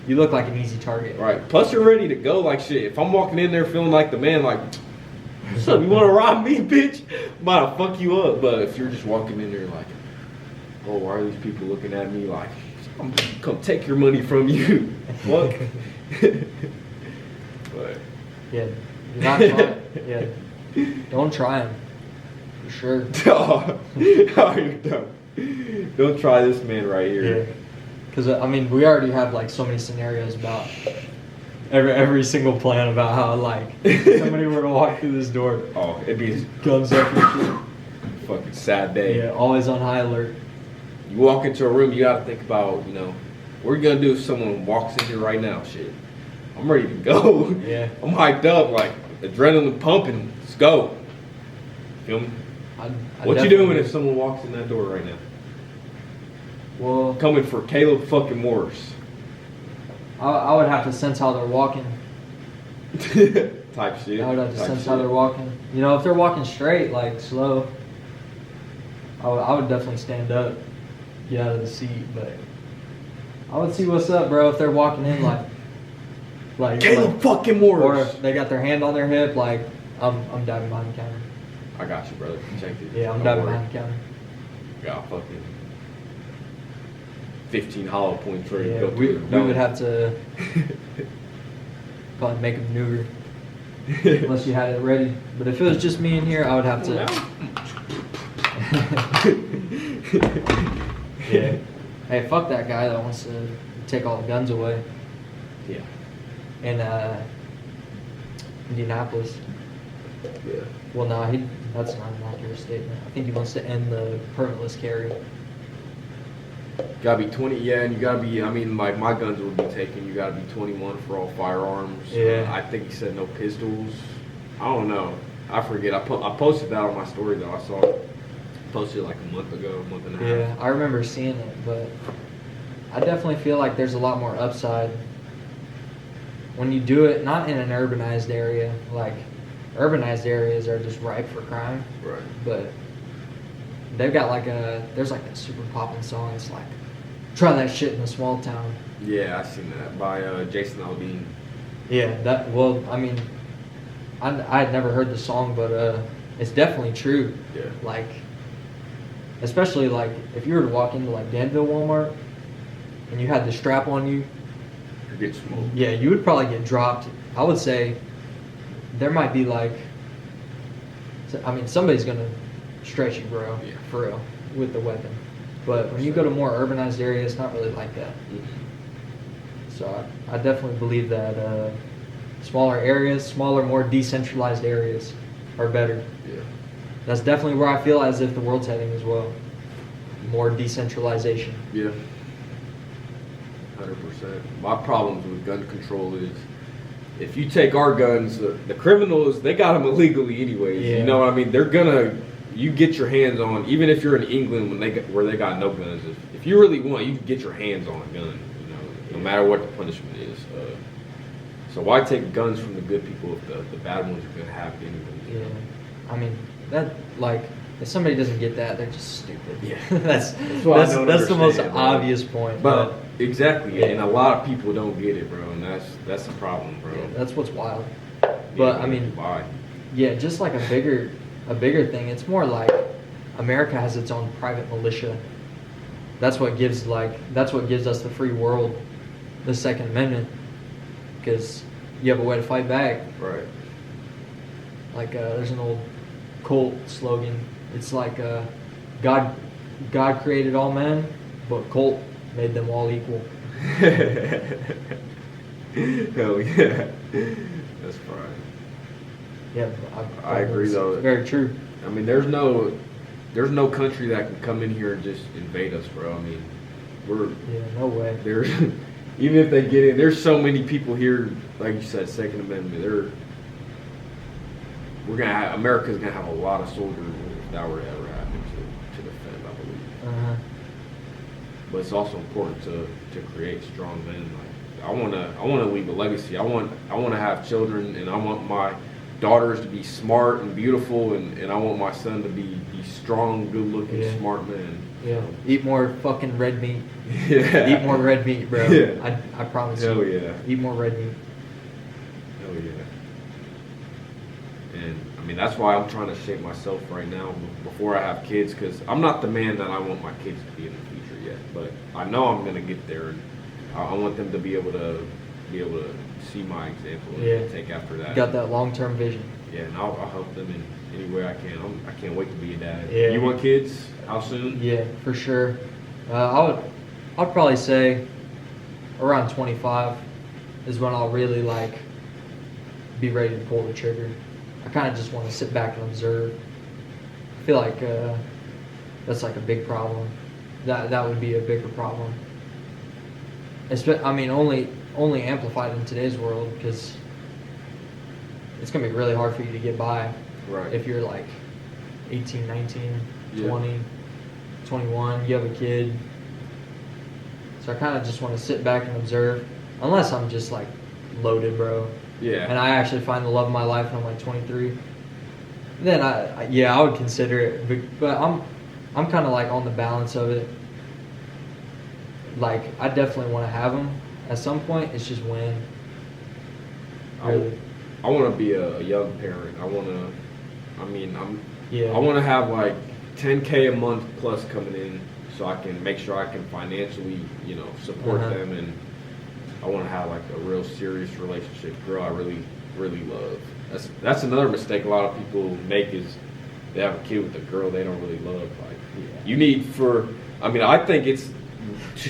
you look like an easy target. Right. Plus, you're ready to go. Like shit. If I'm walking in there feeling like the man, like, what's up? You want to rob me, bitch? I'm about to fuck you up. But if you're just walking in there like, oh, why are these people looking at me like, I'm gonna come take your money from you? Fuck. But Yeah, you're not trying. Yeah, don't try them. For sure. oh, you're dumb. Don't try this man right here. Yeah. Because I mean, we already have like so many scenarios about every single plan about how like somebody were to walk through this door, Oh, it'd be guns up and shit. a fucking sad day. Yeah, always on high alert. You walk into a room, you gotta think about, you know, what are you gonna do if someone walks in here right now? Shit. I'm ready to go. Yeah. I'm hyped up, like adrenaline pumping. Let's go. Feel me? What you doing if someone walks in that door right now? Well, Coming for Caleb fucking Morris. I would have to sense how they're walking. Type shit. I would have to type sense shit. how they're walking. You know, if they're walking straight, like slow, I would definitely stand up, get out of the seat. But I would see what's up, bro. If they're walking in like Caleb fucking or Morris. if they got their hand on their hip, like I'm diving behind the counter. I got you, brother. Check it. Yeah, I'm Don't diving worry. behind the counter. Got fucking 15 hollow point trade. Yeah, built we to the would dome. have to probably make a maneuver unless you had it ready. But if it was just me in here, I would have to. Yeah. Hey, fuck that guy that wants to take all the guns away Yeah. in Indianapolis. Yeah. Well, no, that's not an accurate statement. I think he wants to end the permitless carry. Gotta be 20, yeah, and you gotta be, I mean, like, my guns will be taken. You gotta be 21 for all firearms. Yeah. I think he said no pistols. I don't know. I forget. I posted that on my story, though. I saw it. Posted it like a month ago, a month and a half. Yeah, I remember seeing it, but I definitely feel like there's a lot more upside when you do it, not in an urbanized area. Like, urbanized areas are just ripe for crime. Right. But they've got there's like a super poppin' song. It's like, try that shit in a small town. Yeah, I seen that by Jason Aldean. Yeah, I mean, I had never heard the song, but it's definitely true. Yeah. Like, especially like if you were to walk into like Danville Walmart and you had the strap on you, You get smoked. yeah, you would probably get dropped. I would say there might be somebody's gonna stretch you, bro, Yeah. for real, with the weapon. But when you go to more urbanized areas, it's not really like that. Mhm. So I definitely believe that smaller areas, smaller, more decentralized areas are better. Yeah. That's definitely where I feel as if the world's heading as well. More decentralization. Yeah. 100%. My problems with gun control is if you take our guns, the criminals, they got them illegally anyways. Yeah. You know what I mean? You get your hands on, even if you're in England where they got no guns, if you really want, you can get your hands on a gun, you know, no matter what the punishment is. So why take guns from the good people if the bad ones are going to have it anyways? Yeah. I mean, that, like, if somebody doesn't get that, they're just stupid. Yeah. that's what I don't the most understand, bro. obvious point. But exactly, Yeah. and a lot of people don't get it, bro, and that's the problem, bro. yeah, that's what's wild. Yeah, But I mean, why? yeah, just like a bigger thing. It's more like America has its own private militia. That's what gives us the free world, the Second Amendment, because you have a way to fight back. Right. Like there's an old cult slogan. It's like God created all men, but cult made them all equal. Hell yeah. That's fine. Yeah, I agree, it's though. Very true. I mean, there's no country that can come in here and just invade us, bro. I mean, Yeah, no way. there's even if they get in, there's so many people here, like you said, Second Amendment. America's gonna have a lot of soldiers if that were to ever happen to defend, I believe. Uh-huh. But it's also important to create strong men. Like I wanna leave a legacy. I wanna have children, and I want my daughters to be smart and beautiful, and I want my son to be strong, good looking, Yeah. smart men. Yeah. Eat more fucking red meat. Yeah. Eat more red meat, bro. Yeah. I promise Hell you. yeah. Eat more red meat. Hell yeah. And I mean, that's why I'm trying to shape myself right now before I have kids, because I'm not the man that I want my kids to be in the future yet. But I know I'm gonna get there, and I want them to be able to see my example and Yeah. take after that. You got that long-term vision. Yeah, and I'll help them in any way I can. I can't wait to be a dad. Yeah. You want kids? How soon? Yeah, for sure. I'd probably say around 25 is when I'll really be ready to pull the trigger. I kind of just want to sit back and observe. I feel like that's like a big problem. That would be a bigger problem. I mean, only only amplified in today's world because it's going to be really hard for you to get by Right. if you're like 18, 19, Yeah. 20, 21, you have a kid. So I kind of just want to sit back and observe, unless I'm just like loaded, bro. Yeah. And I actually find the love of my life and I'm like 23. Then I would consider it, but I'm kind of like on the balance of it. Like I definitely want to have them at some point. It's just when. Really. I want to be a young parent. I want to have like 10K a month plus coming in, so I can make sure I can financially, support them, and I want to have like a real serious relationship, girl I really, really love. That's another mistake a lot of people make is they have a kid with a girl they don't really love. Like you need I think it's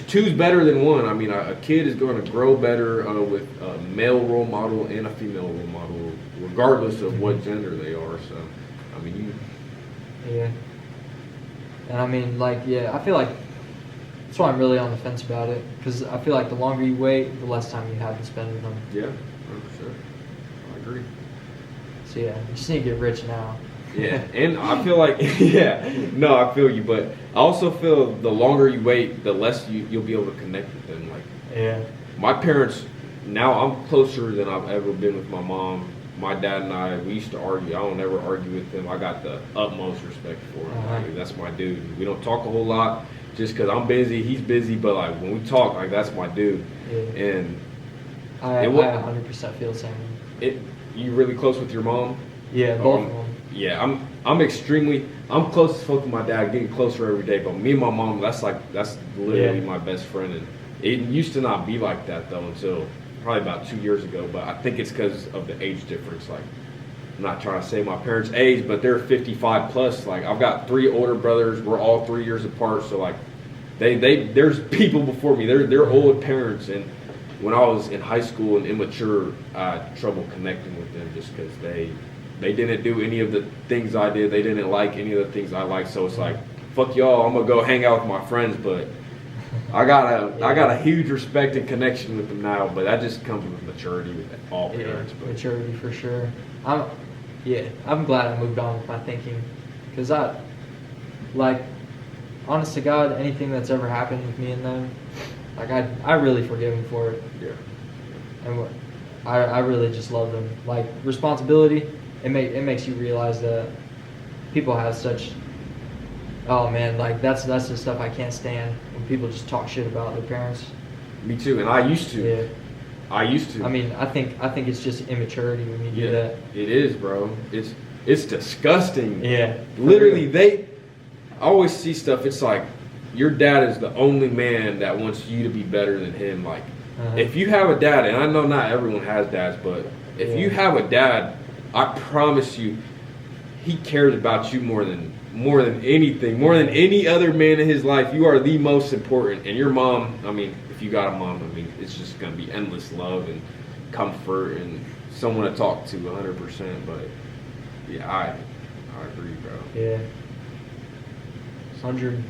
two's better than one. I mean, a kid is going to grow better with a male role model and a female role model, regardless of what gender they are. So, I mean, Yeah. And I mean, I feel like that's why I'm really on the fence about it, because I feel like the longer you wait, the less time you have to spend with them. Yeah, 100%. I agree. So yeah, you just need to get rich now. Yeah, and I feel like, I feel you, but I also feel the longer you wait, the less you'll be able to connect with them. Like, Yeah. my parents, now I'm closer than I've ever been with my mom. My dad and I, we used to argue. I don't ever argue with him. I got the utmost respect for him. Like, that's my dude. We don't talk a whole lot just because I'm busy, he's busy, but like when we talk, like that's my dude. Yeah. And I 100% feel the same. You really close with your mom? Yeah, both of them. Yeah, I'm close as fuck with my dad, getting closer every day. But me and my mom, that's literally my best friend. And it used to not be like that though until probably about 2 years ago. But I think it's because of the age difference. Like, I'm not trying to say my parents' age, but they're 55 plus. Like, I've got 3 older brothers. We're all 3 years apart. So like, there's people before me. They're old parents. And when I was in high school and immature, I had trouble connecting with them just because they didn't do any of the things I did. They didn't like any of the things I liked. So it's like, fuck y'all, I'm gonna go hang out with my friends. But I got a huge respect and connection with them now. But that just comes with maturity with all parents. Yeah, maturity for sure. I'm glad I moved on with my thinking, because honest to God, anything that's ever happened with me and them, like I really forgive them for it. Yeah. And I really just love them. Like, responsibility, it makes you realize that people have such, oh man, like that's the stuff I can't stand, when people just talk shit about their parents. Me too, and I used to. Yeah. I used to. I mean, I think it's just immaturity when you do that. It is, bro. It's disgusting. Yeah. Literally, I always see stuff. It's like your dad is the only man that wants you to be better than him. Like, if you have a dad, and I know not everyone has dads, but if you have a dad, I promise you, he cares about you more than anything, more than any other man in his life. You are the most important. And your mom, I mean, if you got a mom, I mean, it's just gonna be endless love and comfort and someone to talk to 100%. But yeah, I agree, bro. Yeah. 100%.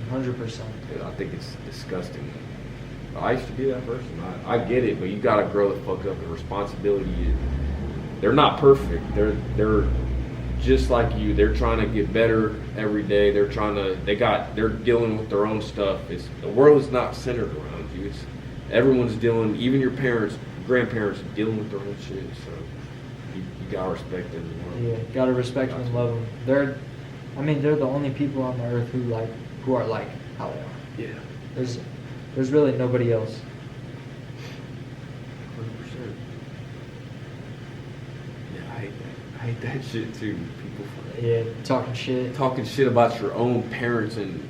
Yeah, I think it's disgusting. I used to be that person. I get it, but you gotta grow the fuck up. And responsibility, they're not perfect. They're just like you. They're trying to get better every day. They're dealing with their own stuff. The world is not centered around you. Everyone's dealing, even your parents, grandparents, dealing with their own shit. So you gotta respect them. Yeah, gotta respect them and love them. They're the only people on the earth who are like how they are. Yeah. There's really nobody else. 100%. Yeah, I hate that shit too. People talking shit about your own parents and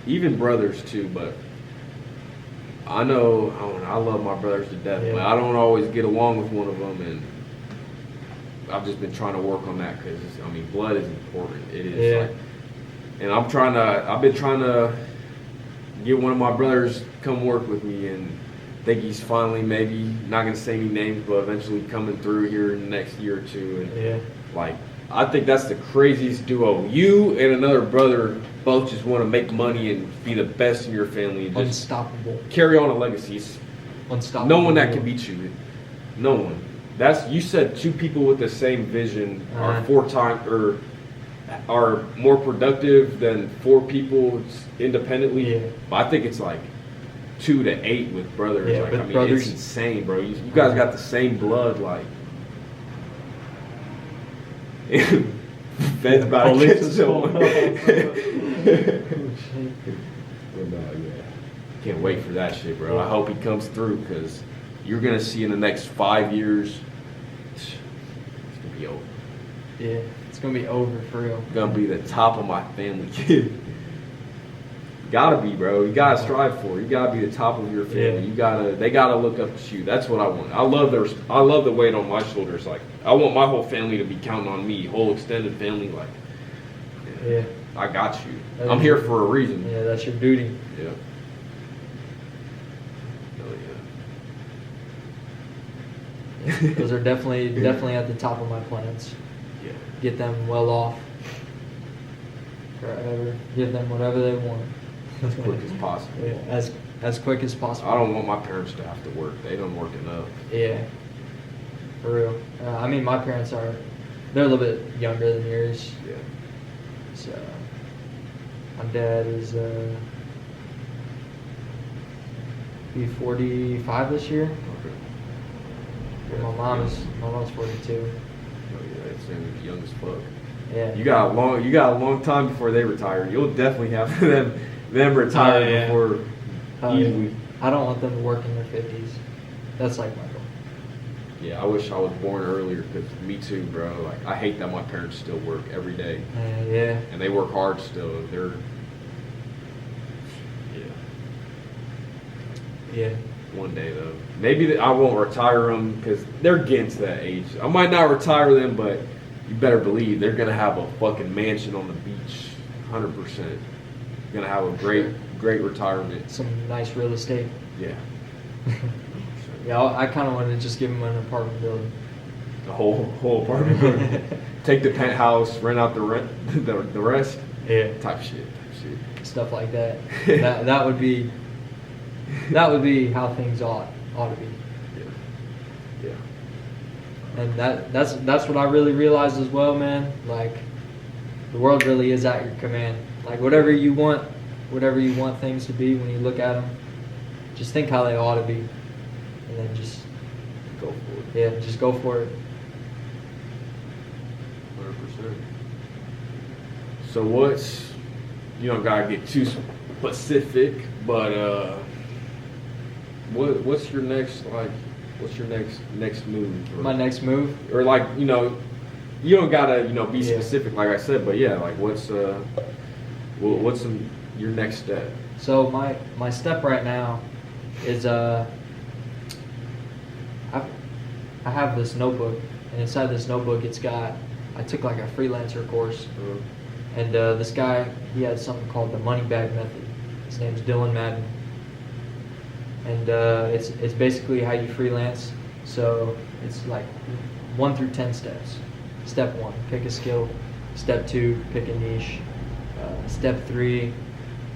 even brothers too. But I know I love my brothers to death, but I don't always get along with one of them, and I've just been trying to work on that because blood is important. It is. And I've been trying to get one of my brothers come work with me, and I think he's finally, maybe not gonna say any names, but eventually coming through here in the next year or two. And I think that's the craziest duo. You and another brother both just want to make money and be the best in your family and just unstoppable. carry on a legacy. unstoppable. No one that can beat you. No one. You said two people with the same vision are 4 times or are more productive than 4 people independently. Yeah. But I think it's like 2 to 8 with brothers. Yeah, like, with I mean, brothers. it's insane, bro. You guys got the same blood, like. Fed's about to get someone. Can't wait for that shit, bro. I hope he comes through because you're gonna see in the next 5 years, it's gonna be over. Yeah, it's gonna be over for real. Gonna be the top of my family, kid. Gotta be, bro. You gotta strive for it. You gotta be the top of your family. Yeah. They gotta look up to you. That's what I want. I love the weight on my shoulders. Like, I want my whole family to be counting on me. Whole extended family, like, Yeah. I got you. I'm here for a reason. Yeah, that's your duty. Yeah. Hell yeah. Those are definitely at the top of my plans. Yeah. Get them well off forever. Give them whatever they want. As quick as possible. Yeah, as quick as possible. I don't want my parents to have to work. They don't work enough. Yeah, for real. I mean, my parents they're a little bit younger than yours. Yeah. So, my dad is be 45 this year. Okay. And my mom's 42. Oh yeah, it's young as fuck. Yeah. You got a long time before they retire. You'll definitely have them retire Oh, yeah. before Yeah. easily. I don't want them to work in their 50s. That's like my goal. Yeah, I wish I was born earlier because me too, bro. Like, I hate that my parents still work every day Yeah. and they work hard still. They're Yeah. one day though. Maybe I won't retire them because they're getting to that age. I might not retire them, but you better believe they're gonna have a fucking mansion on the beach, 100%. Gonna have a great retirement. Some nice real estate. Yeah. Yeah, I kind of wanted to just give them an apartment building. The whole apartment building. Take the penthouse, rent out the rest. Yeah. Type shit. Stuff like that. that would be how things ought to be. Yeah. And that's what I really realized as well, man. Like, the world really is at your command. Like, whatever you want things to be when you look at them, just think how they ought to be, and then just Go for it. yeah, just go for it. 100%. So you don't gotta get too specific, but what's your next move? My next move. Or like, you don't gotta be Yeah. specific like I said, but yeah, like what's your next step? So my step right now is I have this notebook, and inside this notebook I took like a freelancer course, and this guy, he had something called the money bag method. His name's Dylan Madden, and it's basically how you freelance. So it's like 1 through 10 steps. Step 1, pick a skill. Step 2, pick a niche. Step 3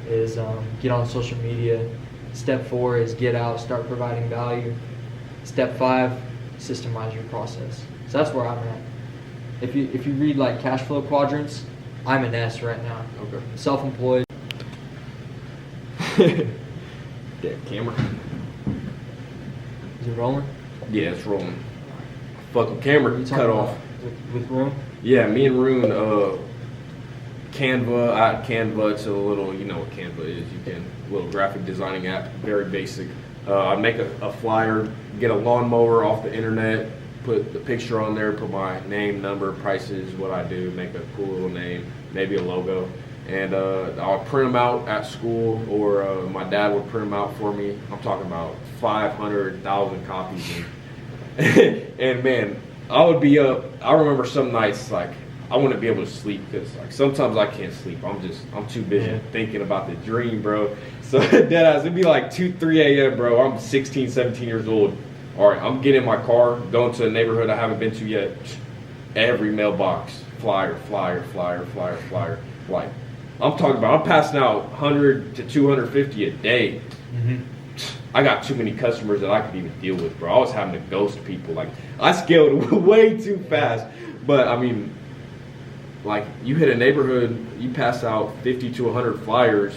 is get on social media. Step 4 is get out, start providing value. Step 5, systemize your process. So that's where I'm at. If you read like cash flow quadrants, I'm an S right now. Okay. Self-employed. Damn camera. Is it rolling? Yeah, it's rolling. Fucking camera You cut talking off. about with room? Yeah, me and Rune, Canva. I had Canva. It's a little, you know what Canva is. Little graphic designing app, very basic. I make a flyer, get a lawnmower off the internet, put the picture on there, put my name, number, prices, what I do, make a cool little name, maybe a logo. And I'll print them out at school, or my dad would print them out for me. I'm talking about 500,000 copies. And man, I would be up. I remember some nights, like, I wouldn't be able to sleep because like sometimes I can't sleep. I'm too busy thinking about the dream, bro. So deadass, it'd be like 2, 3 a.m., bro. I'm 16, 17 years old. All right, I'm getting in my car, going to a neighborhood I haven't been to yet. Every mailbox, flyer. Like, I'm talking about, I'm passing out 100 to 250 a day. Mm-hmm. I got too many customers that I could even deal with, bro. I was having to ghost people. Like, I scaled way too fast. But I mean, like, you hit a neighborhood, you pass out 50 to 100 flyers,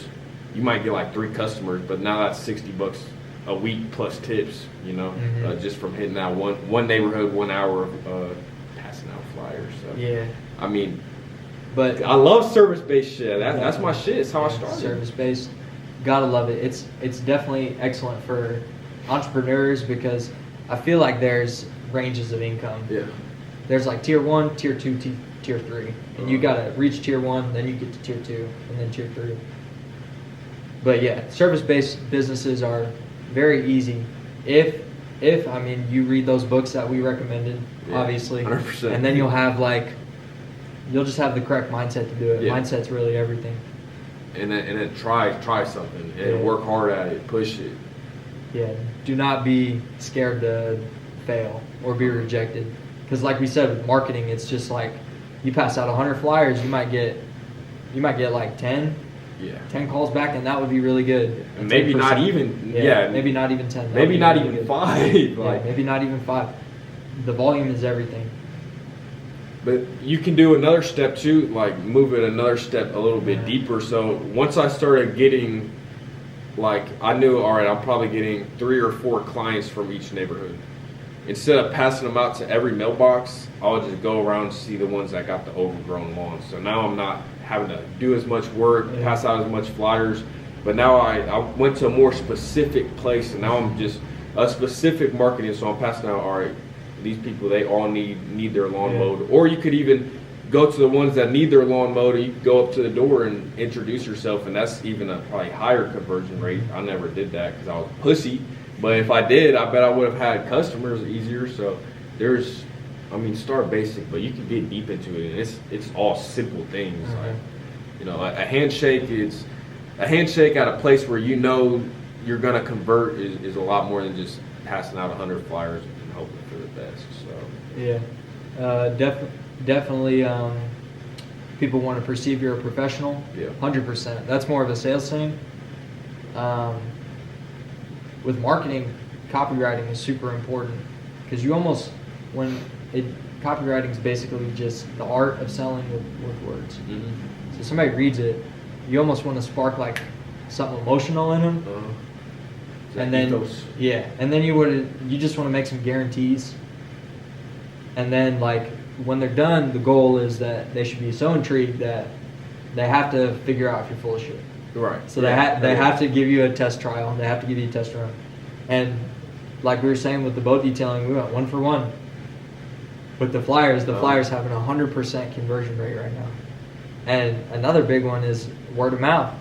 you might get like 3 customers, but now that's $60 a week plus tips, you know, just from hitting that one neighborhood, 1 hour of passing out flyers. So Yeah. I mean, But I love service-based shit. That's my shit. It's how I started. Service-based, gotta love it. It's definitely excellent for entrepreneurs because I feel like there's ranges of income. Yeah. There's like tier 1, tier 2, tier 3, and you gotta reach tier 1, then you get to tier 2, and then tier 3. But yeah, service-based businesses are very easy if I mean you read those books that we recommended, obviously, 100%. and then you'll just have the correct mindset to do it. Yeah. Mindset's really everything. And then try something and work hard at it, push it. Yeah, do not be scared to fail or be rejected. Because like we said with marketing, it's just like you pass out 100 flyers, you might get like 10 calls back, and that would be really good. And maybe 10%. not even maybe not even 10. Maybe not even good. 5. Like maybe not even 5. The volume is everything. But you can do another step too, like move it another step a little bit deeper. So once I started getting, like, I knew, all right, I'm probably getting 3 or 4 clients from each neighborhood. Instead of passing them out to every mailbox, I'll just go around and see the ones that got the overgrown lawns. So now I'm not having to do as much work, pass out as much flyers. But now I went to a more specific place, and now I'm just a specific marketing. So I'm passing out, all right, these people, they all need their lawn mowed. Or you could even go to the ones that need their lawn mowed, and you could go up to the door and introduce yourself, and that's even a probably higher conversion rate. I never did that because I was a pussy. But if I did, I bet I would have had customers easier. So start basic, but you can get deep into it, and it's all simple things. Like, a handshake at a place where you know you're gonna convert is a lot more than just passing out 100 flyers and hoping for the best. So Definitely. People want to perceive you're a professional. 100%. That's more of a sales thing. With marketing, copywriting is super important because copywriting is basically just the art of selling with words. So somebody reads it, you almost want to spark like something emotional in them, and then and then you just want to make some guarantees, and then like when they're done, the goal is that they should be so intrigued that they have to figure out if you're full of shit. Right. So they have to give you a test trial. They have to give you a test run. And like we were saying with the boat detailing, we went 1 for 1. With the flyers having 100% conversion rate right now. And another big one is word of mouth.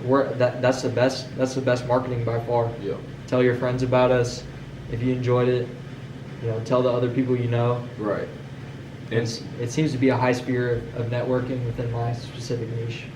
That's the best marketing by far. Yeah. Tell your friends about us. If you enjoyed it, tell the other people you know. Right. And it seems to be a high spirit of networking within my specific niche.